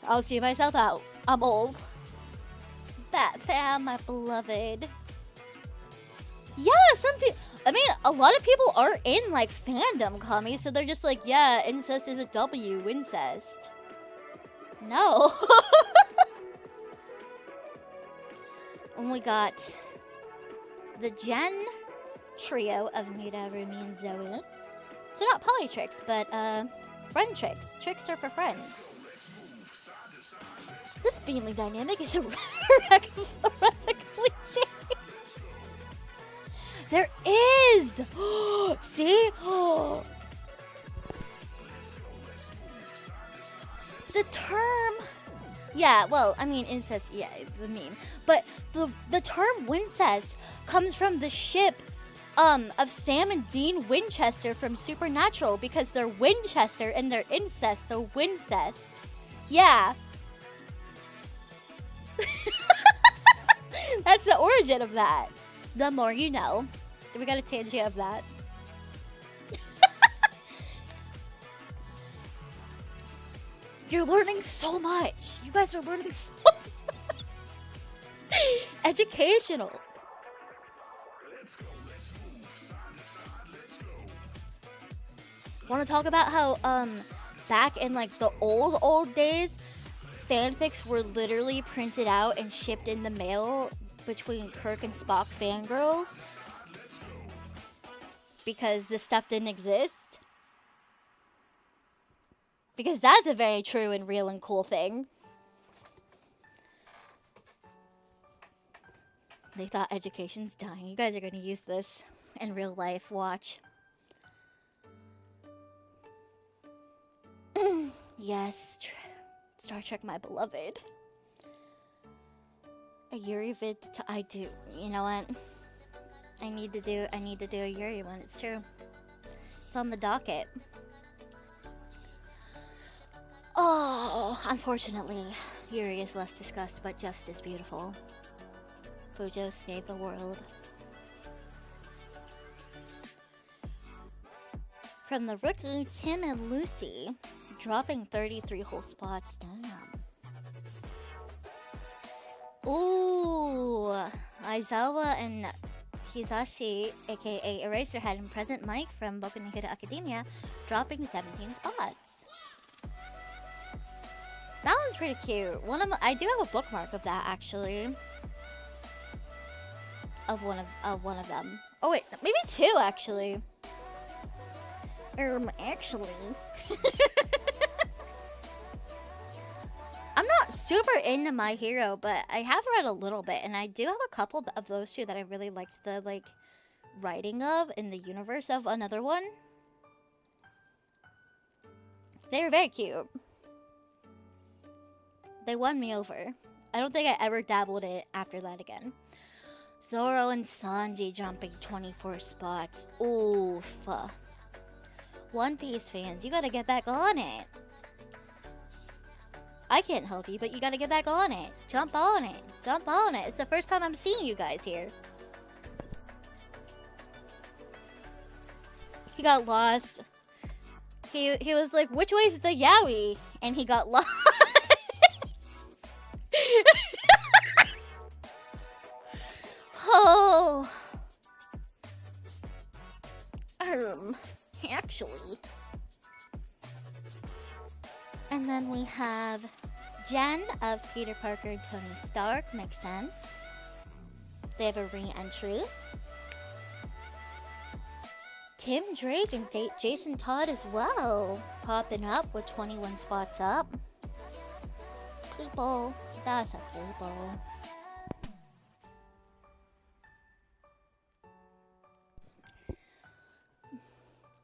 I'll see myself out. I'm old. Fat fam, my beloved. Yeah, some people. I mean, a lot of people are in like fandom commies, so they're just like, yeah, incest is a W, incest. No. And we got the Jen trio of Mira, Rumi, and Zoe. So not poly tricks, but friend tricks. Tricks are for friends. This family dynamic is erratically changed. There is! See? The term... Yeah, well, I mean, incest, yeah, the meme. But the term Wincest comes from the ship of Sam and Dean Winchester from Supernatural, because they're Winchester and they're incest, so Wincest. Yeah. That's the origin of that. The more you know. We got a tangent of that. You're learning so much. You guys are learning so much. Educational. Want to talk about how back in like the old days, fanfics were literally printed out and shipped in the mail between Kirk and Spock fangirls because this stuff didn't exist? Because that's a very true and real and cool thing. They thought education's dying. You guys are going to use this in real life. Watch. Yes, Star Trek, my beloved. A Yuri vid. I do. You know what? I need to do a Yuri one. It's true. It's on the docket. Oh, unfortunately, Yuri is less discussed, but just as beautiful. Fujo saved the world. From the rookie, Tim and Lucy, dropping 33 whole spots. Damn. Ooh, Aizawa and Hisashi, aka Eraserhead, and Present Mike from Boku no Hero Academia, dropping 17 spots. That one's pretty cute. I do have a bookmark of that actually. Of one of them. Oh wait, maybe two actually. Actually. I'm not super into My Hero, but I have read a little bit, and I do have a couple of those two that I really liked the writing of in the universe of another one. They were very cute. They won me over. I don't think I ever dabbled in it after that again. Zoro and Sanji jumping 24 spots. Oof. One Piece fans, you gotta get back on it. I can't help you, but you gotta get back on it. Jump on it. Jump on it. It's the first time I'm seeing you guys here. He got lost. He was like, which way is the yaoi? And he got lost. Oh. Actually. And then we have Jen of Peter Parker and Tony Stark. Makes sense. They have a re-entry. Tim Drake and Jason Todd as well. Popping up with 21 spots up. People. That's a people.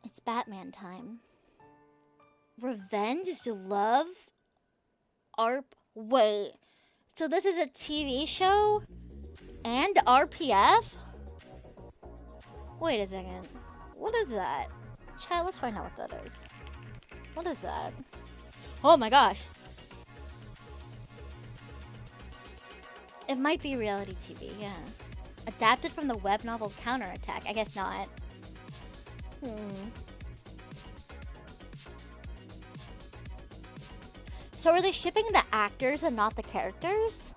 It's Batman time. Revenge to Love? ARP? Wait. So this is a TV show? And RPF? Wait a second. What is that? Chat, let's find out what that is. What is that? Oh my gosh. It might be reality TV, yeah. Adapted from the web novel Counterattack. I guess not. So are they shipping the actors and not the characters?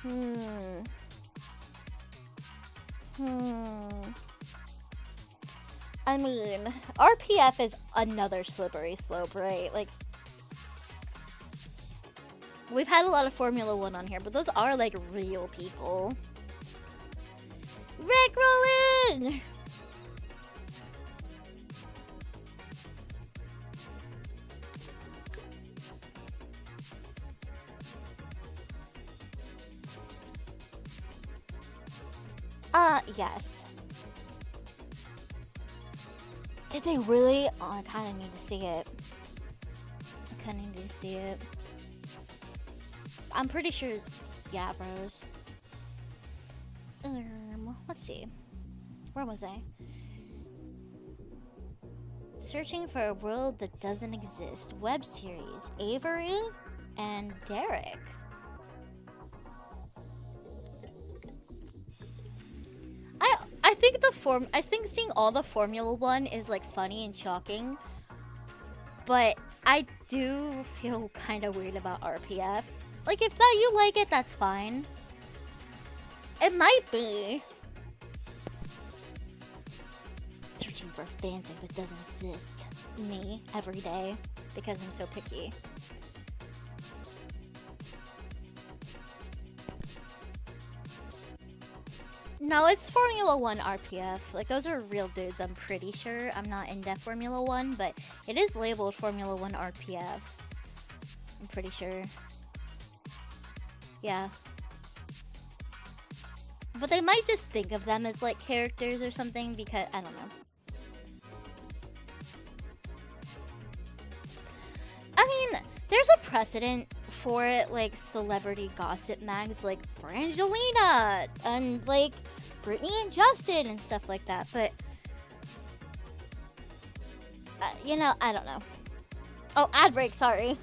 Hmm. I mean, RPF is another slippery slope, right? Like, we've had a lot of Formula One on here, but those are like real people. Rickrolling! Yes. Did they really? Oh, I kind of need to see it. I kind of need to see it. I'm pretty sure, yeah, bros. Let's see. Where was I? Searching for a world that doesn't exist. Web series. Avery and Derek. I think seeing all the Formula One is like funny and shocking, but I do feel kind of weird about RPF. Like, if that you like it, that's fine. It might be. Searching for a fanfic that doesn't exist. Me, every day, because I'm so picky. No, it's Formula One RPF. Like, those are real dudes, I'm pretty sure. I'm not in-depth Formula One, but it is labeled Formula One RPF. I'm pretty sure. Yeah. But they might just think of them as, like, characters or something because, I don't know. I mean, there's a precedent for it, like, celebrity gossip mags like Brangelina and, like, Brittany and Justin and stuff like that, but, you know, I don't know. Oh, ad break, sorry.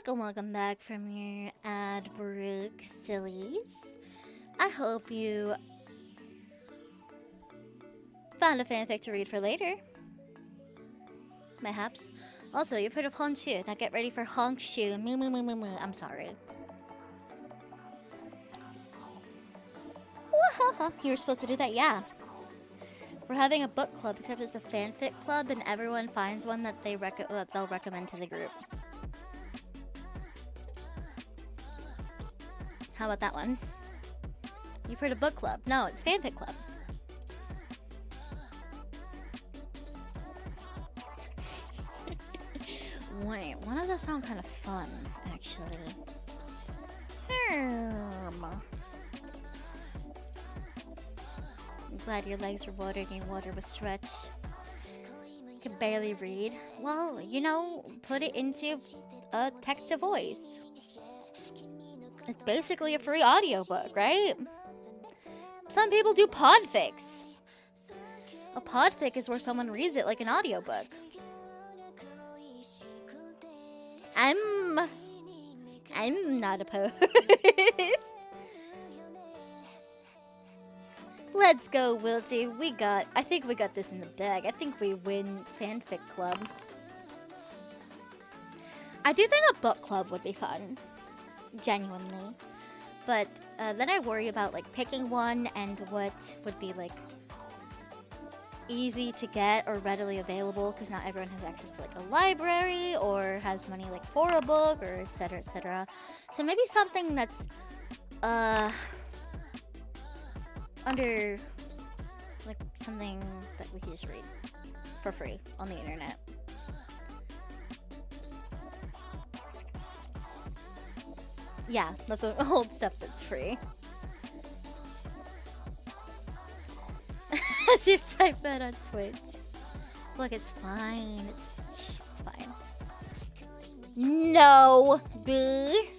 Welcome back from your ad break, sillies. I hope you found a fanfic to read for later. Perhaps. Also, you've heard of Honshu. Now get ready for Hongshu. Moo moo moo moo moo. I'm sorry. You were supposed to do that, yeah. We're having a book club, except it's a fanfic club, and everyone finds one that they'll recommend to the group. How about that one? You've heard of book club? No, it's fanfic club. Wait, one of those sound kind of fun, actually. I'm glad your legs were watered and your water was stretched. You can barely read. Well, you know, put it into a text to voice. It's basically a free audiobook, right? Some people do podfics. A podfic is where someone reads it like an audiobook. I'm not opposed. Let's go, Wilty. I think we got this in the bag. I think we win fanfic club. I do think a book club would be fun. Genuinely. But then I worry about like picking one and what would be like easy to get or readily available, because not everyone has access to like a library or has money like for a book, or etc, etc. So maybe something that's under like something that we can just read for free on the internet. Yeah, that's old stuff that's free. As you type that on Twitch. Look, it's fine. It's fine. No, B.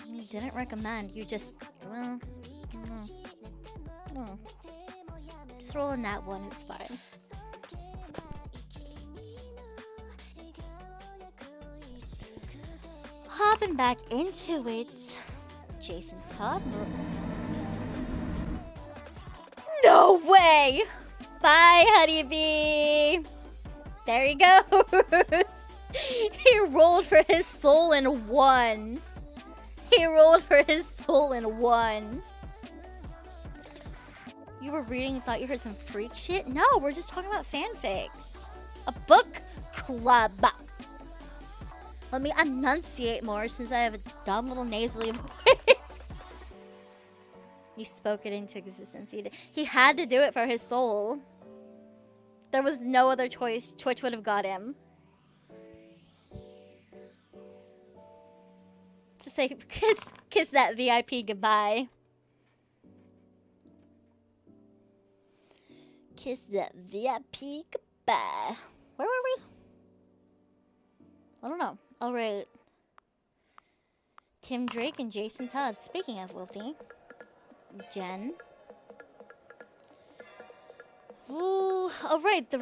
You didn't recommend. You just, well, just roll in that one. It's fine. Hopping back into it, Jason Todd. No way! Bye, honeybee. There he goes. He rolled for his soul in one. He rolled for his soul in one. You were reading and thought you heard some freak shit? No, we're just talking about fanfics. A book club. Let me enunciate more since I have a dumb little nasally voice. You spoke it into existence. He had to do it for his soul. There was no other choice. Twitch would have got him. To say, kiss that VIP goodbye. Kiss that VIP goodbye. Where were we? I don't know. All right. Tim Drake and Jason Todd. Speaking of Wilty. Jen. Ooh, alright,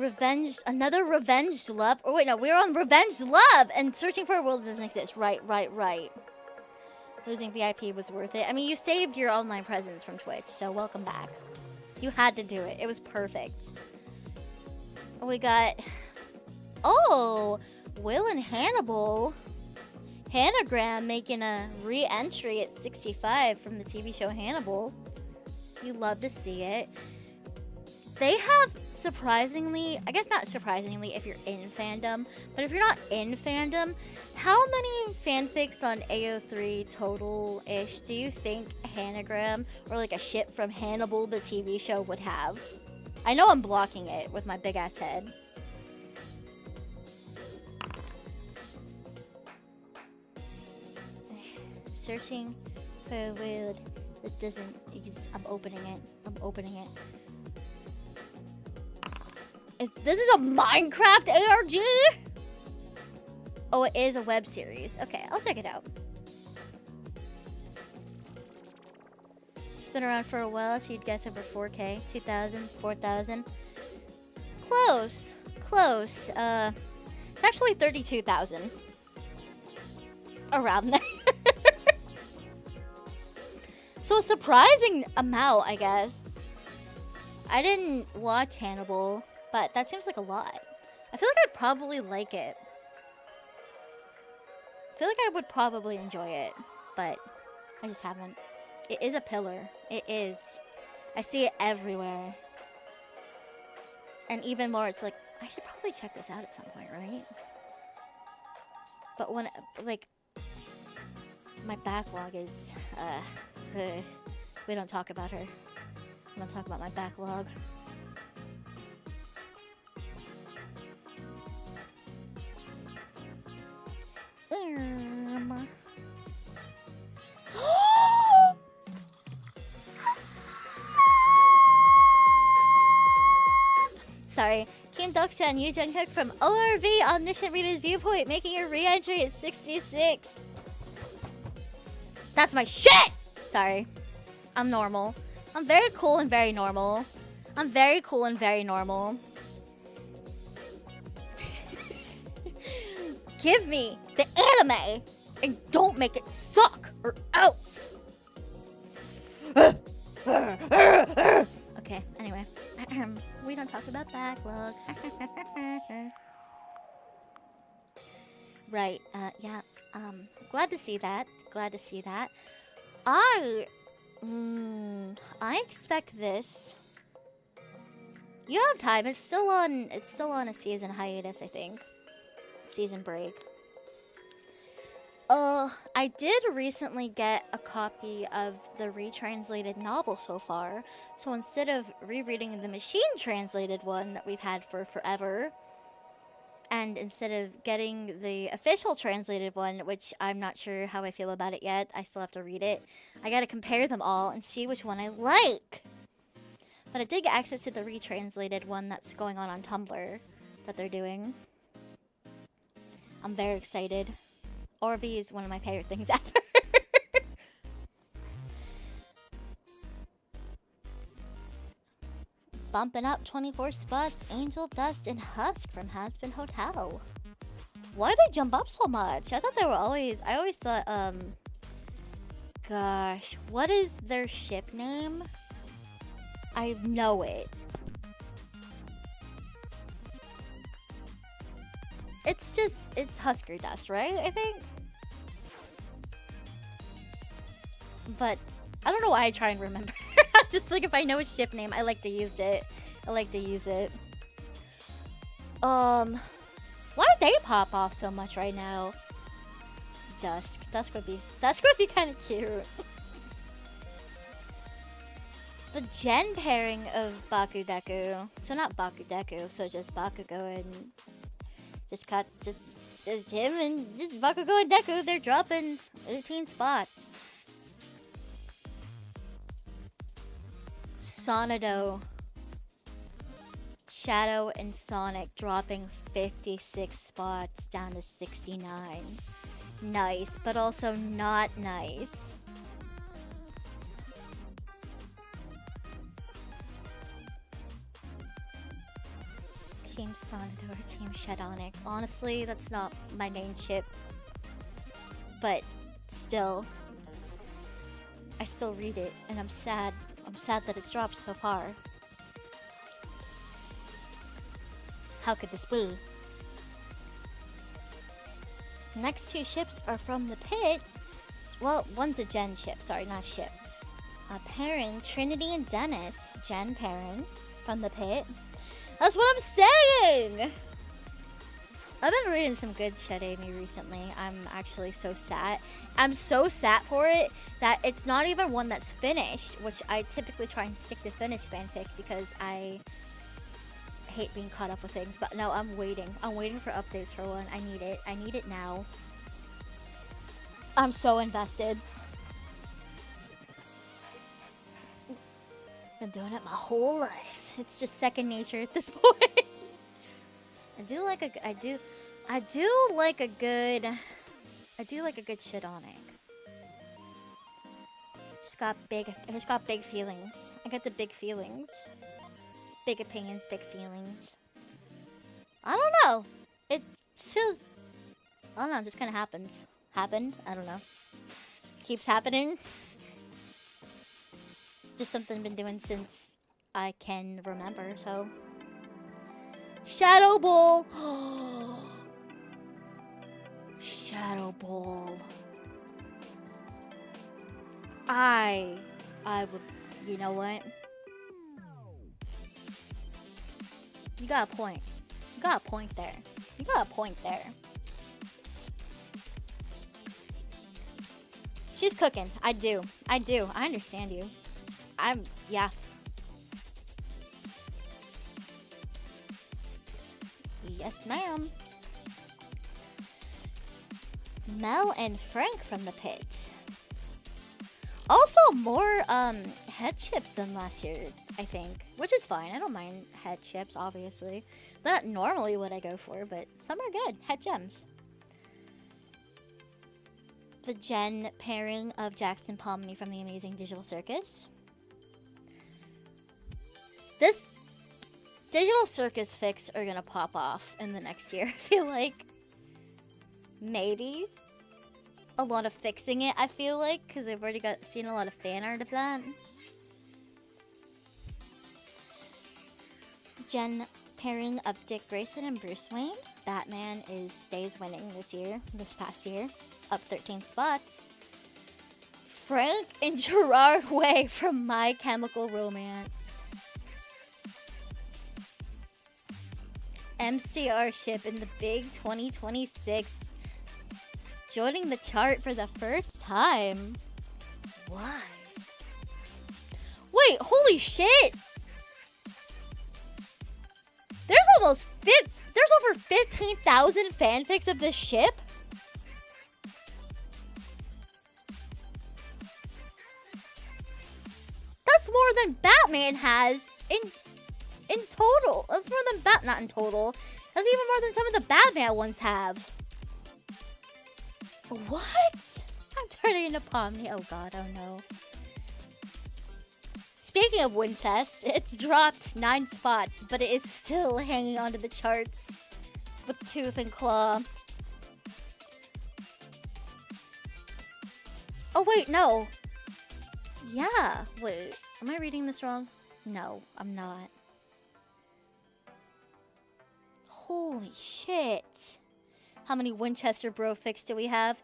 another revenge love. Oh wait, no, we're on revenge love and searching for a world that doesn't exist. Right. Losing VIP was worth it. I mean, you saved your online presence from Twitch, so welcome back. You had to do it. It was perfect. We got, Will and Hannibal. Hanagram making a re-entry at 65 from the TV show Hannibal. You love to see it. They have surprisingly, I guess not surprisingly if you're in fandom, but if you're not in fandom, how many fanfics on AO3 total-ish do you think Hanagram or like a ship from Hannibal the TV show would have? I know I'm blocking it with my big ass head. Searching for a world that doesn't exist. I'm opening it. This is a Minecraft ARG? Oh, it is a web series. Okay, I'll check it out. It's been around for a while, so you'd guess over 4K, 2,000, 4,000. Close. It's actually 32,000. Around there. So a surprising amount, I guess. I didn't watch Hannibal, but that seems like a lot. I feel like I'd probably like it. I feel like I would probably enjoy it, but I just haven't. It is a pillar. It is. I see it everywhere. And even more, it's like, I should probably check this out at some point, right? But when, like, my backlog is, we don't talk about her. We don't talk about my backlog. Sorry. Kim Deok-chan, Yu Jung-hook from ORV Omniscient Reader's Viewpoint, making a re-entry at 66. That's my shit! Sorry. I'm normal. I'm very cool and very normal. I'm very cool and very normal. Give me the anime and don't make it suck or else. Okay, anyway. We don't talk about backlog. Right, yeah. Glad to see that. Glad to see that. I expect this. You have time. It's still on a season hiatus, I think. Season break. I did recently get a copy of the retranslated novel so far. So instead of rereading the machine translated one that we've had for forever, and instead of getting the official translated one, which I'm not sure how I feel about it yet, I still have to read it, I gotta compare them all and see which one I like. But I did get access to the retranslated one that's going on Tumblr that they're doing. I'm very excited. ORV is one of my favorite things ever. Bumping up 24 spots, Angel Dust and Husk from Hazbin Hotel. Why did they jump up so much? I thought they were always... I always thought, gosh, what is their ship name? I know it. It's Husker Dust, right? I think. But I don't know why I try and remember. Just like if I know a ship name, I like to use it. Why did they pop off so much right now? Dusk would be kind of cute. The gen pairing of Bakudeku. So not Bakudeku, so just Bakugo and just him and just Bakugo and Deku. They're dropping 18 spots. Sonado, Shadow, and Sonic dropping 56 spots down to 69. Nice, but also not nice. Team Sonado or Team Shadonic. Honestly, that's not my main chip. But still, I still read it, and I'm sad. I'm sad that it's dropped so far. How could this be? Next two ships are from the pit. Well, one's a gen ship. Sorry, not ship. Pairing Trinity and Dennis. Gen pairing from the pit. That's what I'm saying! I've been reading some good Shadami recently. I'm actually so sad. I'm so sad for it that it's not even one that's finished, which I typically try and stick to finished fanfic because I hate being caught up with things. But no, I'm waiting. I'm waiting for updates for one. I need it. I need it now. I'm so invested. Been doing it my whole life. It's just second nature at this point. I do like a good Shadonic. I just got big feelings. I got the big feelings. Big opinions, big feelings. I don't know. It just feels, I don't know, it just kind of happens. Happened? I don't know. Keeps happening. Just something I've been doing since I can remember, so. Shadow Ball. Shadow Ball. I would, you know what? You got a point. You got a point there. You got a point there. She's cooking. I do. I understand you. Yeah. Yes, ma'am. Mel and Frank from the pit. Also, more head chips than last year, I think. Which is fine. I don't mind head chips, obviously. They're not normally what I go for, but some are good. Head gems. The Jen pairing of Jackson Pomney from the Amazing Digital Circus. This Digital Circus fics are gonna pop off in the next year, I feel like. Maybe. A lot of fixing it, I feel like, because I've already seen a lot of fan art of that. Jen pairing of Dick Grayson and Bruce Wayne. Batman stays winning this past year. Up 13 spots. Frank and Gerard Way from My Chemical Romance. MCR ship in the big 2026. Joining the chart for the first time. Why? Wait, holy shit! There's over 15,000 fanfics of this ship? That's more than Batman has in total. That's more than not in total. That's even more than some of the Batman ones have. What? I'm turning into Pomni. Oh god, oh no. Speaking of Wincest, it's dropped 9 spots, but it is still hanging onto the charts with tooth and claw. Oh wait, no. Yeah, wait. Am I reading this wrong? No, I'm not. Holy shit. How many Winchester Bro fics do we have?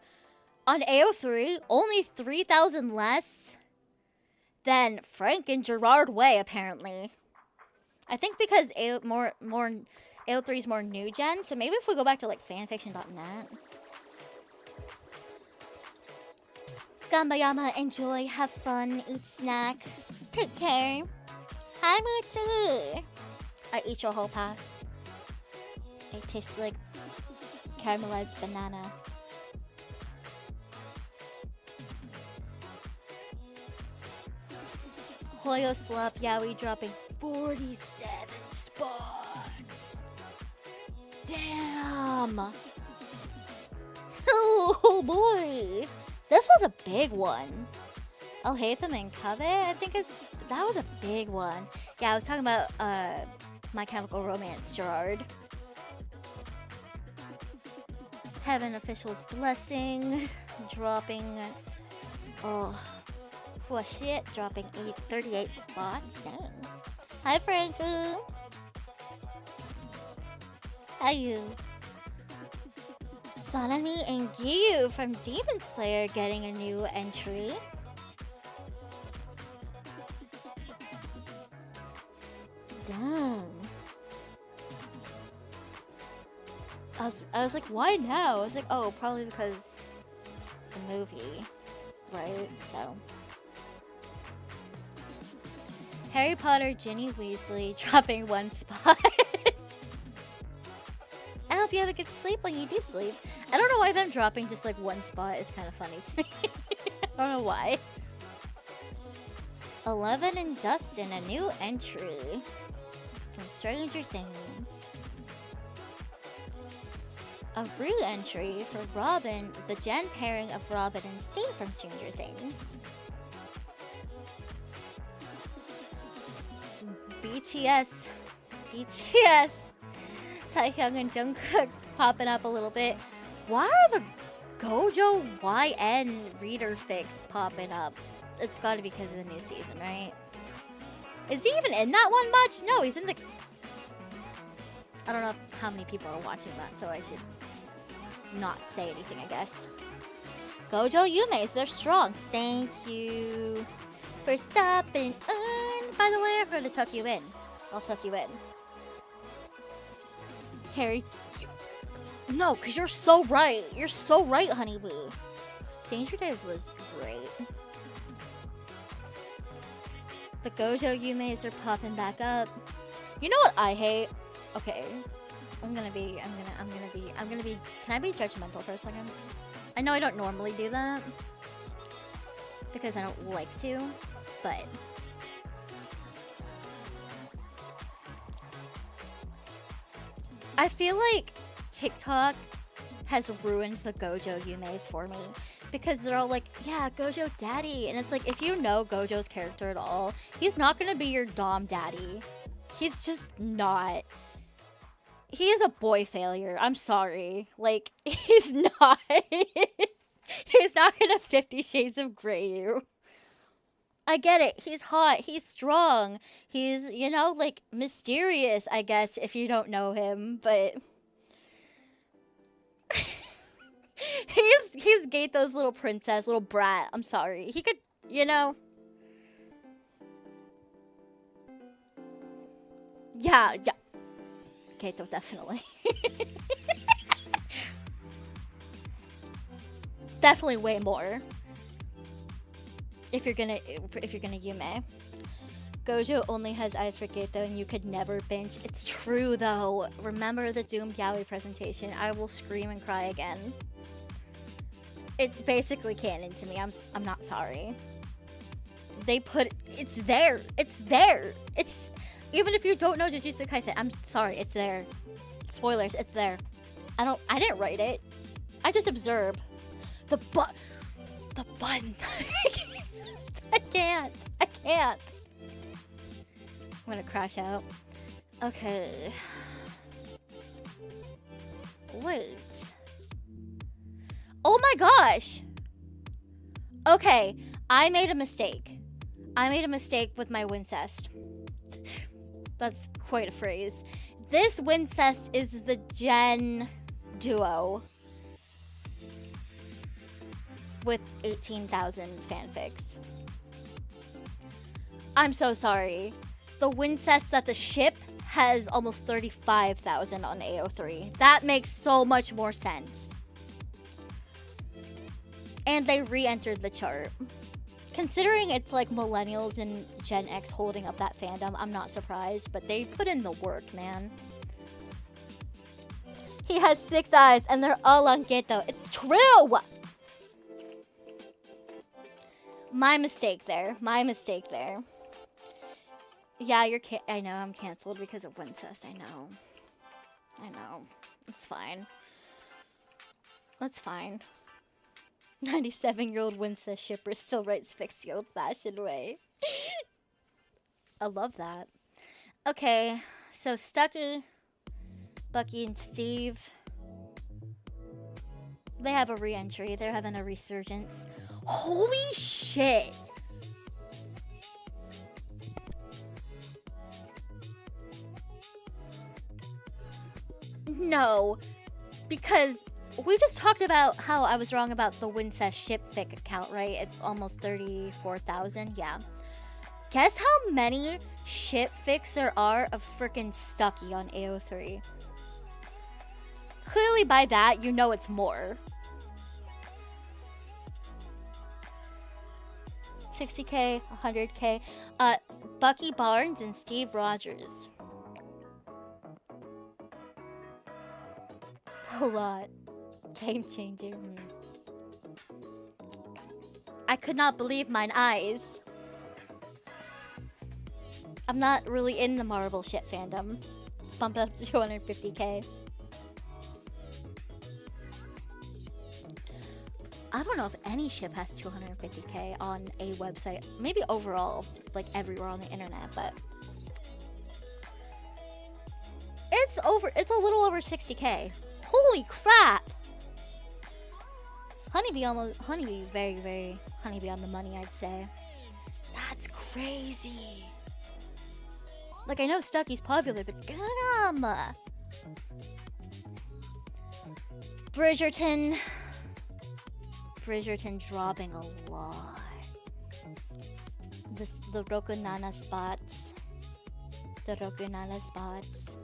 On AO3, only 3,000 less than Frank and Gerard Way, apparently. I think because AO3 is more new gen, so maybe if we go back to like fanfiction.net. Gambayama, enjoy, have fun, eat snack, take care. Hi, Mutsu. I eat your whole pass. It tastes like caramelized banana. Hoyo Slop Yaoi dropping 47 spots. Damn. Oh boy. This was a big one. El Hatham and Cove, I think that was a big one. Yeah, I was talking about My Chemical Romance, Gerard. Heaven Official's Blessing dropping, shit, dropping 38 spots. Dang. Hi, Franco. How you? Sonami and Gyu from Demon Slayer getting a new entry. Dang. I was like, why now? I was like, oh, probably because the movie, right? So. Harry Potter, Ginny Weasley dropping 1 spot. I hope you have a good sleep when you do sleep. I don't know why them dropping just like 1 spot is kind of funny to me. I don't know why. 11 and Dustin, a new entry from Stranger Things. A re-entry for Robin, the gen pairing of Robin and Sting from Stranger Things. BTS. Taehyung and Jungkook popping up a little bit. Why are the Gojo YN reader fics popping up? It's gotta be because of the new season, right? Is he even in that one much? No, he's in the... I don't know how many people are watching that, so I should not say anything, I guess. Gojo Yume's, they're strong. Thank you for stopping in. By the way, I'm going to tuck you in. I'll tuck you in. Harry. No, because you're so right. You're so right, Honey Boo. Danger Days was great. The Gojo Yume's are popping back up. You know what I hate? Okay. Can I be judgmental for a second? I know I don't normally do that. Because I don't like to, but I feel like TikTok has ruined the Gojo Yume's for me. Because they're all like, yeah, Gojo daddy. And it's like, if you know Gojo's character at all, he's not gonna be your dom daddy. He's just not. He is a boy failure. I'm sorry. Like, he's not. He's not gonna 50 Shades of Grey you. I get it. He's hot. He's strong. He's, you know, like, mysterious, I guess, if you don't know him. But he's Geito's little princess, little brat. I'm sorry. He could, you know. Yeah. Geito, definitely. Definitely way more. If you're gonna Yume. Gojo only has eyes for Geito and you could never binge. It's true though. Remember the Doomed Yaoi presentation. I will scream and cry again. It's basically canon to me. I'm not sorry. They put it's there. It's there. It's even if you don't know Jujutsu Kaisen, I'm sorry, it's there. Spoilers, it's there. I didn't write it. I just observe. The button. I can't. I'm gonna crash out. Okay. Wait. Oh my gosh. Okay, I made a mistake. I made a mistake with my Wincest. That's quite a phrase. This Wincest is the Gen duo with 18,000 fanfics. I'm so sorry. The Wincest that's a ship has almost 35,000 on AO3. That makes so much more sense. And they re-entered the chart. Considering it's like millennials and Gen X holding up that fandom, I'm not surprised, but they put in the work, man. He has 6 eyes and they're all on Geto. It's true! My mistake there. Yeah, I know I'm canceled because of Wincest. I know. It's fine. That's fine. 97-year-old Wincest shipper still writes fics the old-fashioned way. I love that. Okay, so Stucky, Bucky, and Steve, they have a re-entry. They're having a resurgence. Holy shit! No, because we just talked about how I was wrong about the Wincest ship fic account, right? At almost 34,000, yeah. Guess how many ship fics there are of frickin' Stucky on AO3? Clearly by that, you know it's more. 60K, 100K. Bucky Barnes and Steve Rogers. A lot. Game changer. I could not believe mine eyes. I'm not really in the Marvel ship fandom. Let's bump it up to 250K. I don't know if any ship has 250K on a website. Maybe overall, like everywhere on the internet, but it's a little over 60K. Holy crap! Honeybee very, very honeybee on the money, I'd say. That's crazy. Like, I know Stucky's popular, but damn! Bridgerton dropping a lot. The Rokunana spots. The Rokunana spots.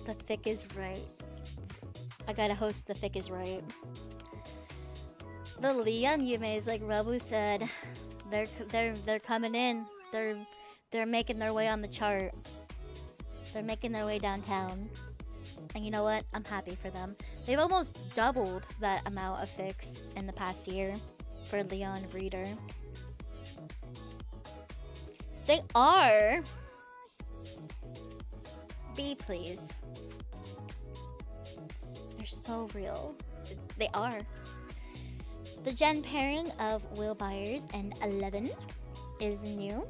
The Fic is right. I gotta host The Fic is right. The Leon Yume's, like Rabu said, they're coming in. They're making their way on the chart. They're making their way downtown. And you know what? I'm happy for them. They've almost doubled that amount of fics in the past year for Leon Reader. They are. Be please. They're so real. They are. The gen pairing of Will Byers and 11 is new.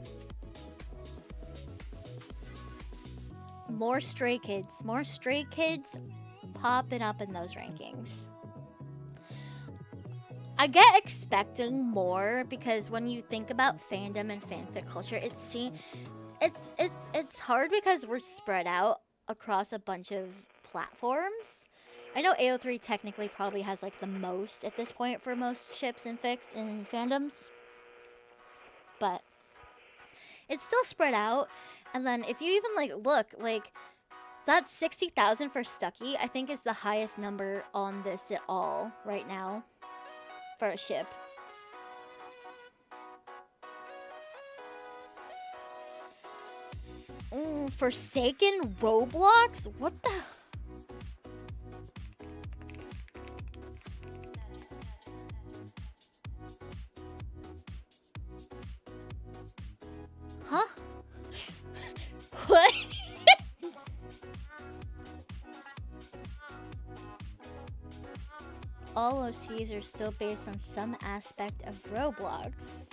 More stray kids popping up in those rankings. I get expecting more because when you think about fandom and fanfic culture, it's hard because we're spread out across a bunch of platforms. I know AO3 technically probably has like the most at this point for most ships and fics and fandoms, but it's still spread out. And then if you even like look, like that 60,000 for Stucky, I think is the highest number on this at all right now for a ship. Forsaken Roblox? What the? Huh? What? All OCs are still based on some aspect of Roblox.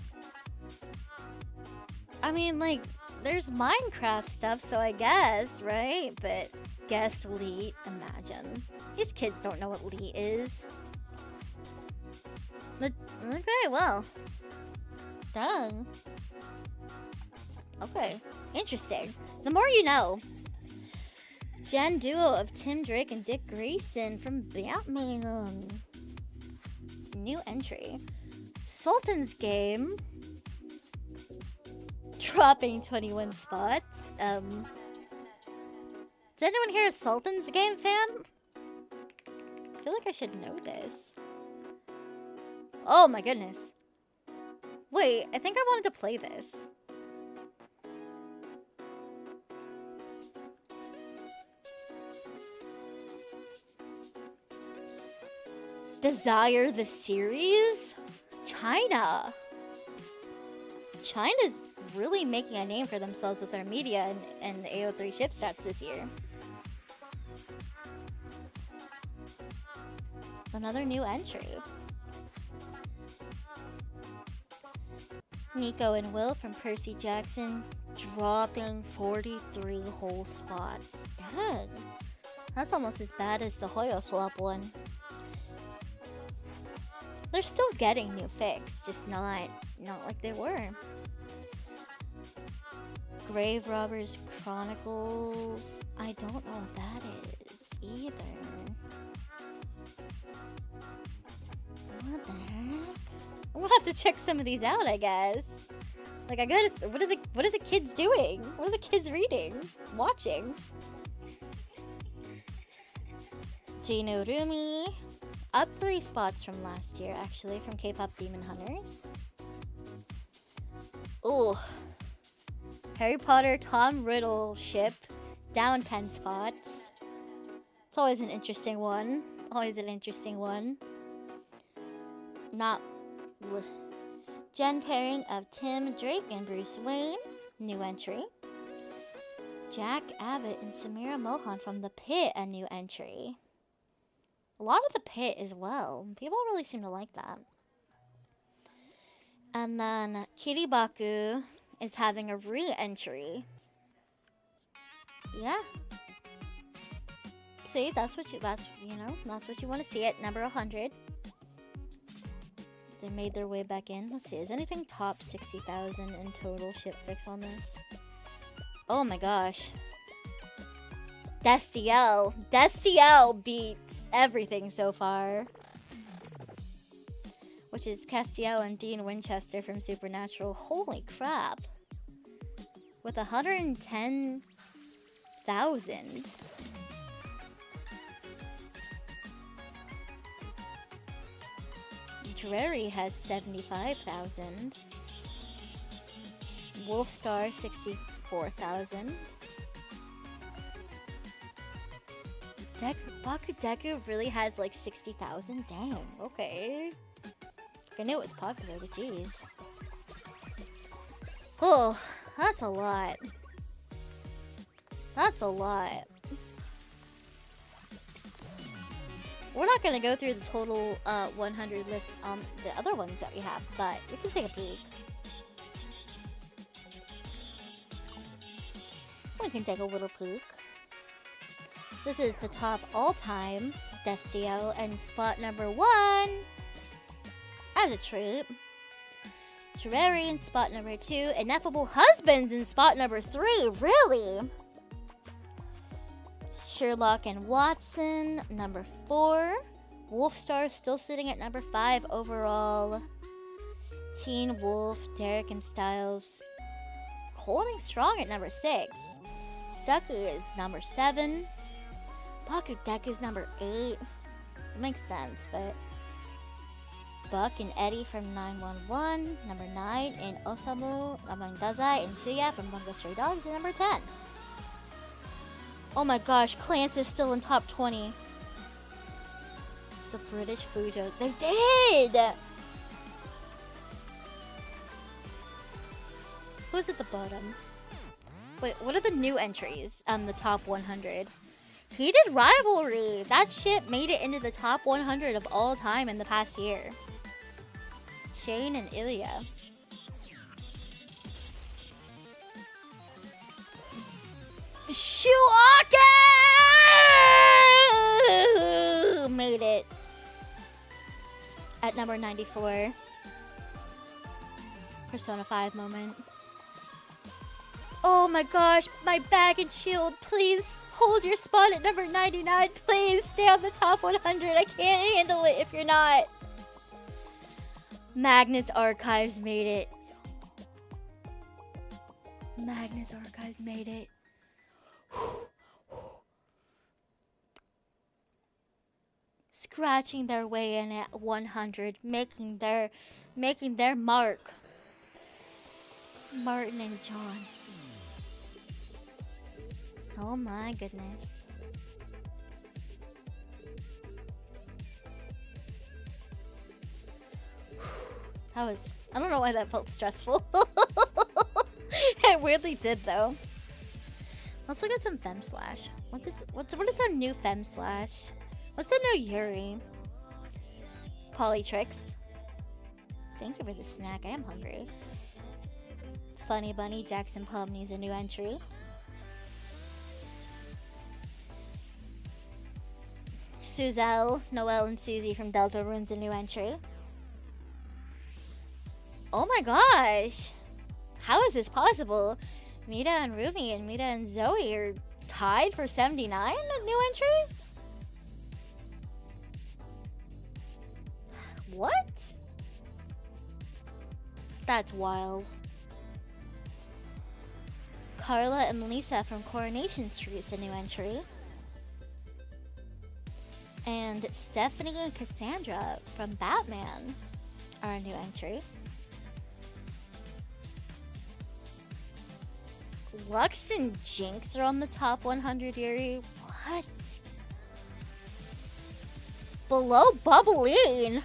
I mean, like, there's Minecraft stuff, so I guess, right? But guess Lee, imagine. These kids don't know what Lee is. But, okay, well. Done. Okay, interesting. The more you know. Gen duo of Tim Drake and Dick Grayson from Batman. New entry. Sultan's Game. Dropping 21 spots. Is anyone here a Sultan's Game fan? I feel like I should know this. Oh my goodness. Wait, I think I wanted to play this. Desire the series? China. China's really making a name for themselves with their media and the AO3 ship stats this year. Another new entry. Nico and Will from Percy Jackson dropping 43 whole spots. Dang. That's almost as bad as the Hoyo Swap one. They're still getting new fics, just not like they were. Grave Robbers Chronicles. I don't know what that is either. What the heck? I'm gonna have to check some of these out, I guess. Like, I gotta. What are the kids doing? What are the kids reading? Watching? Jino Rumi. Up 3 spots from last year, actually, from K-pop Demon Hunters. Ooh. Harry Potter Tom Riddle ship, down 10 spots. It's always an interesting one. Always an interesting one. Not... Gen pairing of Tim Drake and Bruce Wayne, new entry. Jack Abbott and Samira Mohan from The Pit, a new entry. A lot of The Pit as well. People really seem to like that. And then Kiribaku is having a re-entry. Yeah. See, that's what you want to see at number 100. They made their way back in. Let's see, is anything top 60,000 in total ship fix on this? Oh my gosh. Destiel. Destiel beats everything so far. Which is Castiel and Dean Winchester from Supernatural. Holy crap. With 110,000. Drary has 75,000. Wolfstar 64,000. Bakudeku really has like 60,000? Dang, okay. I knew it was popular, but jeez. Oh, that's a lot. That's a lot. We're not gonna go through the total 100 list on the other ones that we have, but we can take a peek. We can take a little peek. This is the top all-time Destio, and spot number 1 as a troop. Drary in spot number 2. Ineffable Husbands in spot number 3. Really? Sherlock and Watson, number 4. Wolfstar still sitting at number 5 overall. Teen Wolf, Derek and Styles holding strong at number 6. Suku is number 7. Bakudeku is number 8. It makes sense, but Buck and Eddie from 911, number 9, and Osamu among Dazai and Tsuya from Bungo Stray Dogs at number 10. Oh my gosh, Clance is still in top 20. The British Fujo. They did! Who's at the bottom? Wait, what are the new entries on the top 100? Heated Rivalry! That shit made it into the top 100 of all time in the past year. Shane and Ilya. Shuaka made it at number 94. Persona 5 moment. Oh my gosh, my bag and shield, please hold your spot at number 99. Please stay on the top 100. I can't handle it if you're not. Magnus Archives made it. Magnus Archives made it. Scratching their way in at 100, making their mark. Martin and John. Oh my goodness. I don't know why that felt stressful. It weirdly did though. Let's look at some Fem Slash. What is the new Fem Slash? What's the new Yuri? Polytrix. Thank you for the snack. I am hungry. Funny Bunny Jackson Pub needs a new entry. Suzelle, Noelle, and Susie from Delta Runes a new entry. Oh my gosh! How is this possible? Mita and Ruby and Mita and Zoe are tied for 79 new entries? What? That's wild. Carla and Lisa from Coronation Street's a new entry. And Stephanie and Cassandra from Batman are a new entry. Lux and Jinx are on the top 100 Yuri. What? Below Bubbleen?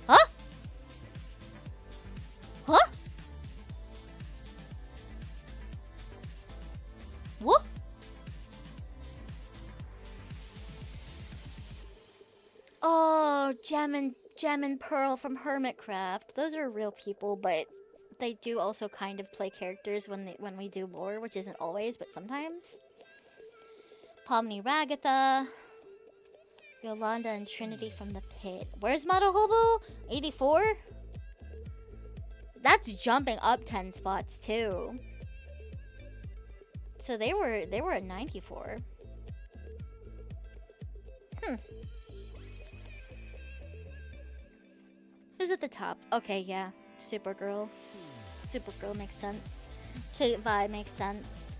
Huh? Huh? What? Oh, Gem and Pearl from Hermitcraft. Those are real people, but they do also kind of play characters when we do lore, which isn't always, but sometimes. Pomni Ragatha, Yolanda and Trinity from the Pit. Where's Mata Hobo? 84? That's jumping up 10 spots too. So they were at 94. Who's at the top? Okay, yeah. Supergirl. Supergirl makes sense. Kate Vi makes sense.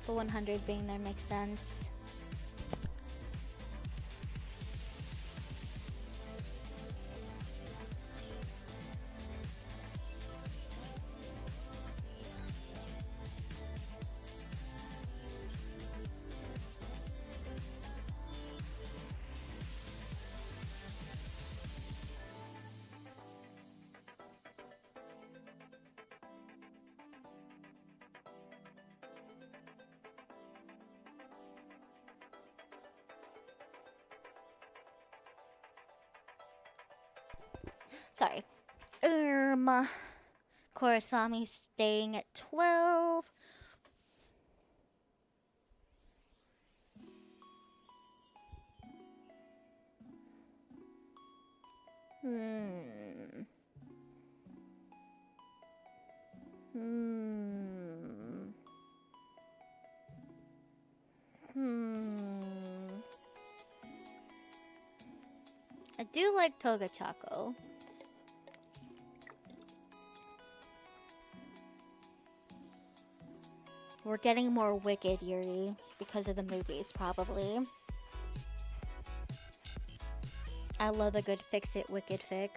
The 100 being there makes sense. Sorry. Kurosami staying at 12. I do like Toga Choco. We're getting more Wicked Yuri because of the movies, probably. I love a good fix-it Wicked fic.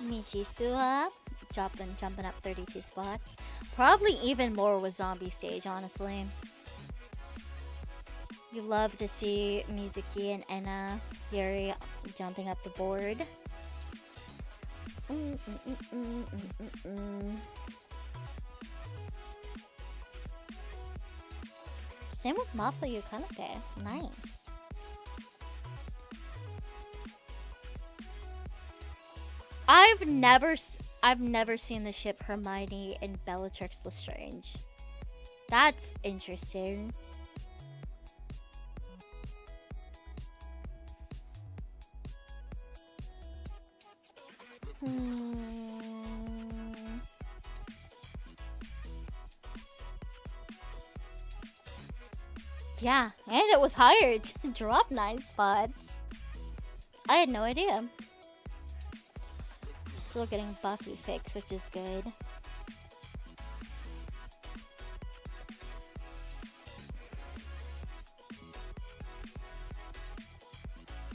Michisua, jumping up 32 spots. Probably even more with Zombie Stage, honestly. You love to see Mizuki and Enna Yuri jumping up the board. Same with Mafu Yukanake. Nice. I've never seen the ship Hermione and Bellatrix Lestrange. That's interesting. Yeah, and it was higher. Dropped 9 spots. I had no idea. Still getting Buffy fix, which is good.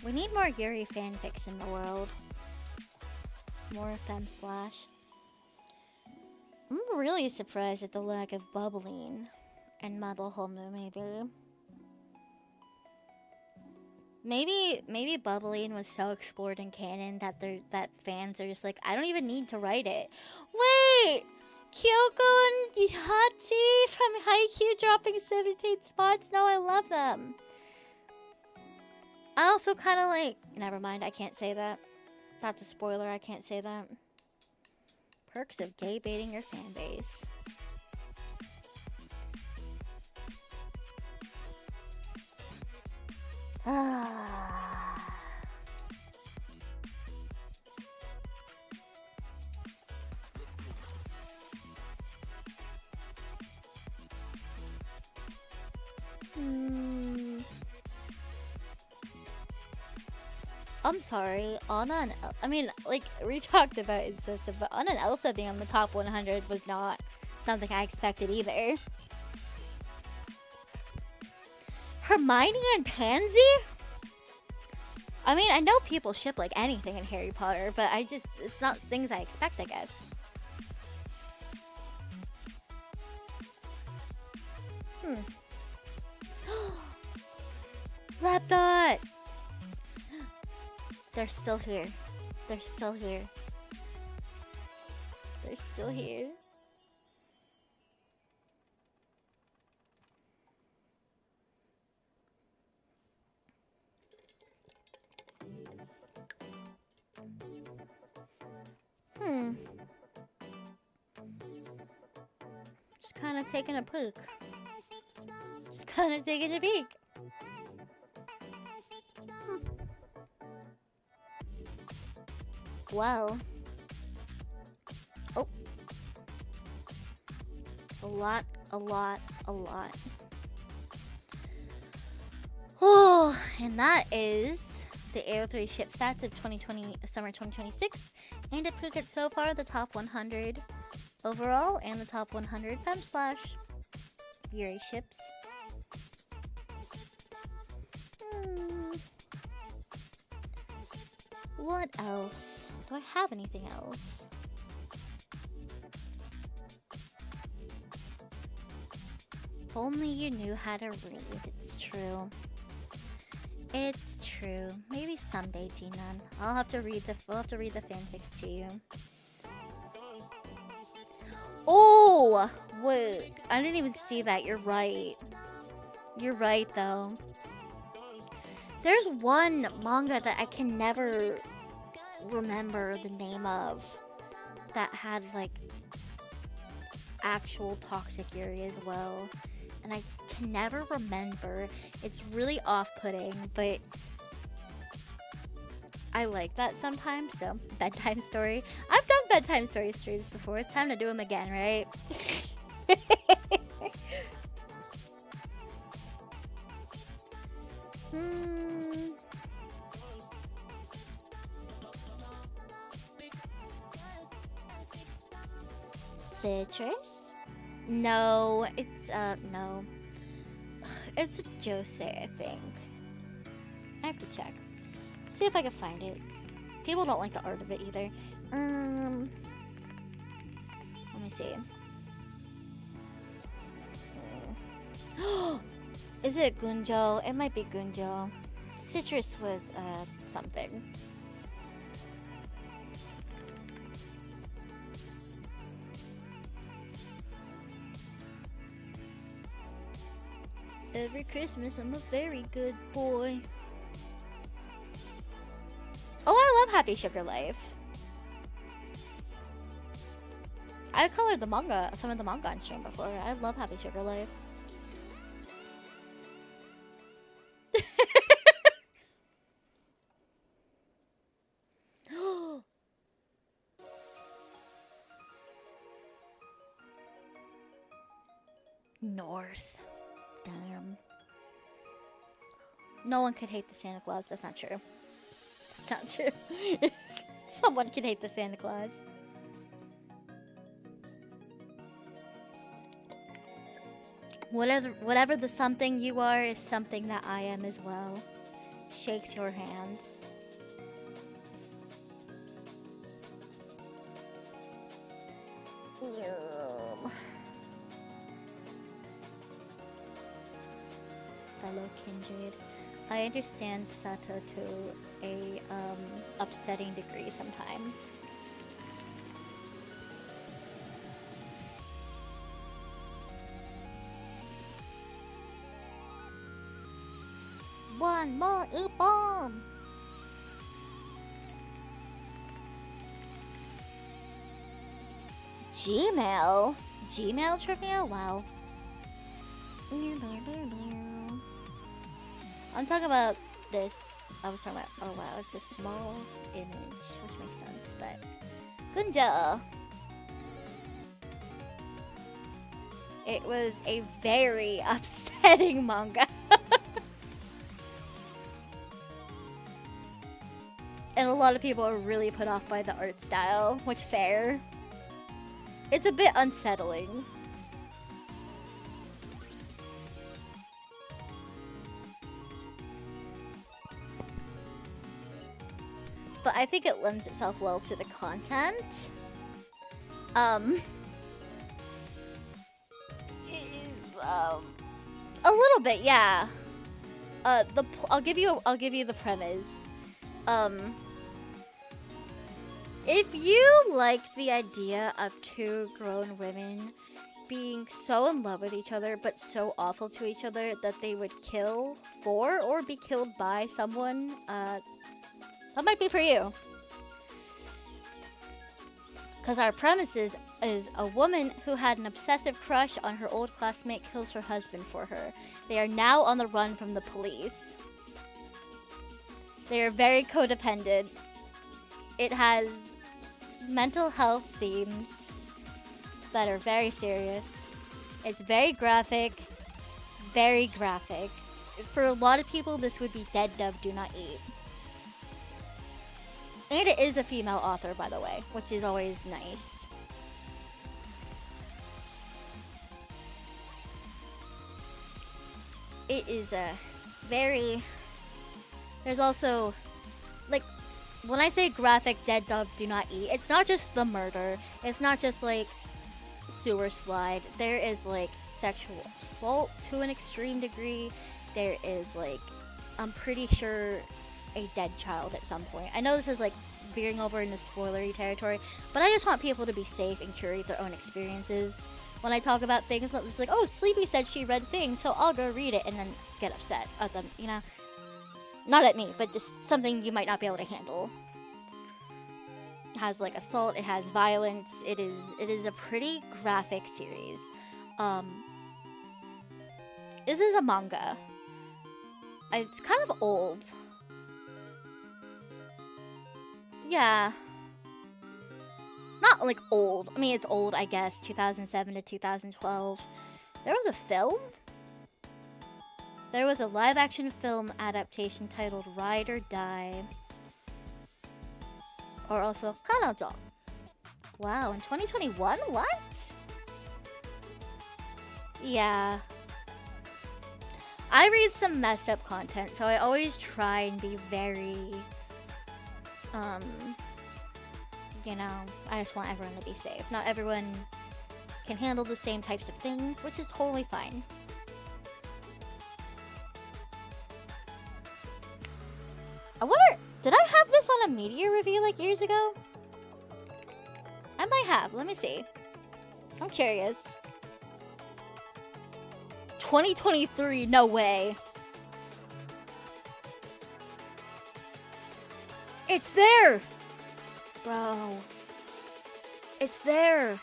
We need more Yuri fanfics in the world. More femme slash. I'm really surprised at the lack of bubbling and Model Homu, maybe bubbling was so explored in canon that fans are just like, I don't even need to write it. Wait! Kyoko and Yahati from Haikyuu dropping 17 spots? No, I love them. I also kind of like... Never mind, I can't say that. That's a spoiler, I can't say that. Perks of gay baiting your fan base. I'm sorry, Anna and I mean, like, we talked about it, but Anna and Elsa being on the top 100 was not something I expected either. Hermione and Pansy? I mean, I know people ship like anything in Harry Potter, but it's not things I expect, I guess. Lapdot! They're still here. They're still here. They're still here. Just kind of taking a peek. Just kind of taking a peek. Well. Oh. A lot. Oh, and that is the AO3 ship stats of summer 2026. And if we get so far, the top 100 overall and the top 100 / Yuri ships. What else? Do I have anything else? If only you knew how to read. It's true. It's true. Maybe someday, Jinan. I'll have to read the fanfics to you. Oh, wait. I didn't even see that. You're right. You're right, though. There's one manga that I can never remember the name of that had like actual toxic Yuri as well, and I can never remember. It's really off-putting, but I like that sometimes. So, bedtime story. I've done bedtime story streams before. It's time to do them again, right? Citrus? No, it's no. It's a Jose, I think. I have to check. See if I can find it. People don't like the art of it either. Let me see. Is it Gunjo? It might be Gunjo. Citrus was something. Every Christmas, I'm a very good boy. Oh, I love Happy Sugar Life. I colored the manga, some of the manga on stream before. I love Happy Sugar Life. North. Damn. No one could hate the Santa Claus. That's not true. That's not true. Someone could hate the Santa Claus. Whatever the something you are is something that I am as well. Shakes your hand. Fellow kindred. I understand Sato to a upsetting degree sometimes. One more bomb. Gmail trivia? Wow. I'm talking about this. I was talking about, oh wow, it's a small image, which makes sense, but Gunja. It was a very upsetting manga. And a lot of people are really put off by the art style, which fair. It's a bit unsettling. But I think it lends itself well to the content. A little bit, yeah. I'll give you the premise. If you like the idea of two grown women being so in love with each other but so awful to each other that they would kill for or be killed by someone, that might be for you. Because our premise is is a woman who had an obsessive crush on her old classmate kills her husband for her. They are now on the run from the police. They are very codependent. It has mental health themes that are very serious. It's very graphic. Very graphic. For a lot of people, this would be Dead Dove Do Not Eat. And it is a female author, by the way, which is always nice. It is a very... There's also, like, when I say graphic Dead Dove Do Not Eat, it's not just the murder. It's not just, like, sewer slide. There is, like, sexual assault to an extreme degree. There is, like, I'm pretty sure a dead child at some point. I know this is, like, veering over into spoilery territory, but I just want people to be safe and curate their own experiences. When I talk about things, not just like, oh, Sleepy said she read things, so I'll go read it, and then get upset at them, you know? Not at me, but just something you might not be able to handle. It has, like, assault, it has violence, it is a pretty graphic series. This is a manga. It's kind of old. Yeah. Not, like, old. I mean, it's old, I guess. 2007 to 2012. There was a film? There was a live-action film adaptation titled Ride or Die. Or also, Kanojo. Wow, in 2021? What? Yeah. I read some messed up content, so I always try and be very, you know, I just want everyone to be safe. Not everyone can handle the same types of things, which is totally fine. I wonder, did I have this on a media review like years ago? I might have. Let me see. I'm curious. 2023, no way. It's there! Bro. It's there.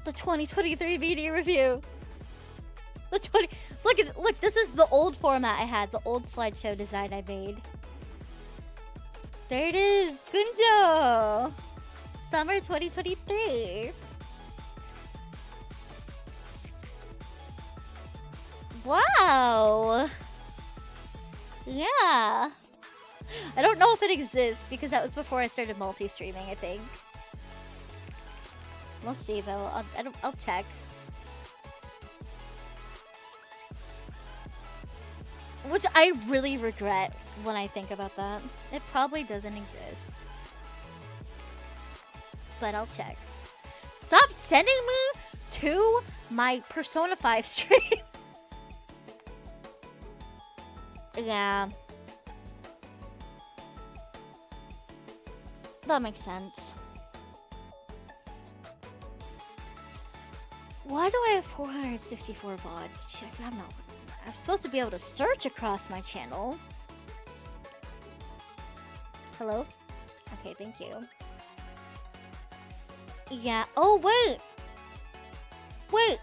The 2023 media review. Look, this is the old format I had, the old slideshow design I made. There it is, Gunjo! Summer 2023. Wow! Yeah. I don't know if it exists because that was before I started multi-streaming, I think. We'll see though. I'll check. Which I really regret when I think about that. It probably doesn't exist. But I'll check. Stop sending me to my Persona 5 stream. Yeah. That makes sense. Why do I have 464 VODs? Check, I'm supposed to be able to search across my channel. Hello? Okay, thank you. Yeah. Oh, wait! Wait!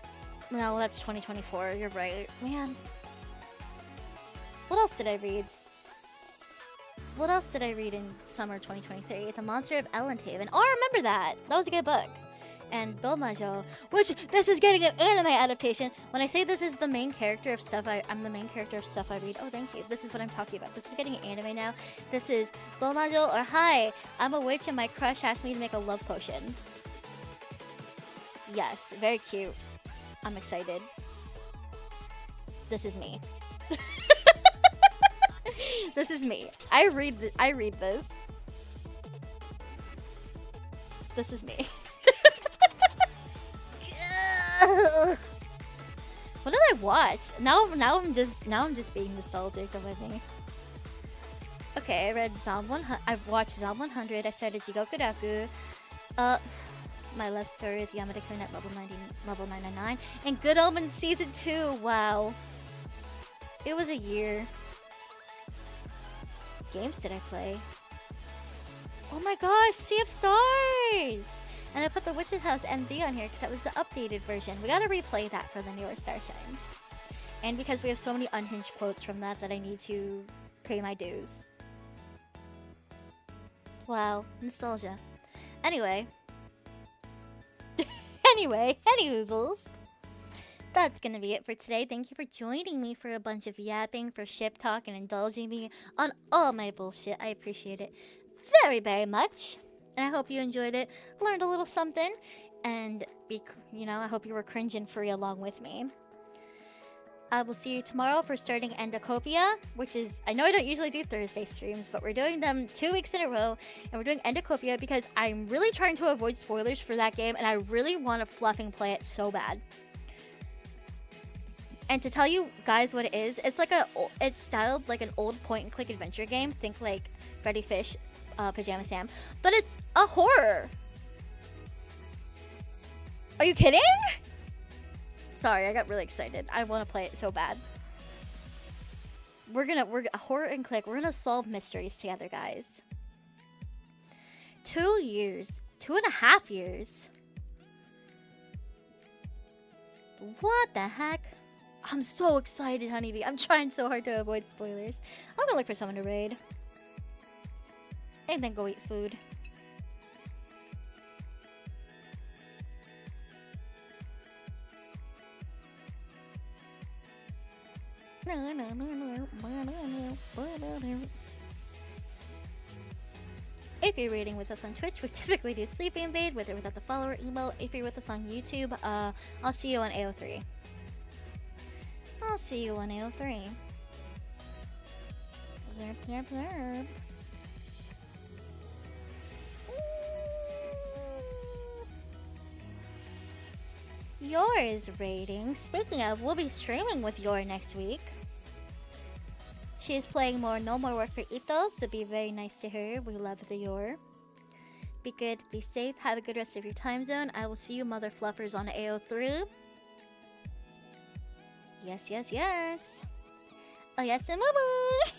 No, that's 2024. You're right. Man. What else did I read? What else did I read in summer 2023? The Monster of Elendhaven. Oh, I remember that! That was a good book. And Domajo, which this is getting an anime adaptation. When I say this is the main character of stuff I'm the main character of stuff I read. Oh, thank you. This is what I'm talking about. This is getting an anime now. This is Domajo or Hi, I'm a witch and my crush asked me to make a love potion. Yes, very cute. I'm excited. This is me. This is me. I read this. This is me. What did I watch? Now I'm just being nostalgic of me. Okay, I read Zom 100. I've watched Zom 100. I started Jigoku Raku. My love story with Yamada-kun at level 999. And Good Omens Season 2. Wow. It was a year. Games did I play? Oh my gosh, Sea of Stars! And I put the Witch's House MV on here because that was the updated version. We gotta replay that for the newer Starshines. And because we have so many unhinged quotes from that I need to pay my dues. Wow, nostalgia. Anyway. Any hoozles. That's gonna be it for today. Thank you for joining me for a bunch of yapping, for ship talk, and indulging me on all my bullshit. I appreciate it very, very much. And I hope you enjoyed it, learned a little something, and I hope you were cringing free along with me. I will see you tomorrow for starting Endocopia, which is, I know I don't usually do Thursday streams, but we're doing them 2 weeks in a row, and we're doing Endocopia because I'm really trying to avoid spoilers for that game, and I really want to fluffing play it so bad. And to tell you guys what it is, it's styled like an old point-and-click adventure game. Think like Freddy Fish, Pajama Sam, but it's a horror. Are you kidding? Sorry, I got really excited. I want to play it so bad. We're horror and click. We're gonna solve mysteries together, guys. 2 years, 2.5 years. What the heck? I'm so excited, honeybee. I'm trying so hard to avoid spoilers. I'm gonna look for someone to raid. And then go eat food. If you're raiding with us on Twitch, we typically do Sleep Invade with or without the follower emote. If you're with us on YouTube, I'll see you on AO3. I'll see you on AO3. Zerp, zerp, zerp. Yours rating. Speaking of, we'll be streaming with Yor next week. She is playing more No More Work for Ito, so be very nice to her. We love the Yor. Be good, be safe, have a good rest of your time zone. I will see you mother fluffers on AO3. Yes, yes, yes. Oh yes, and bye-bye!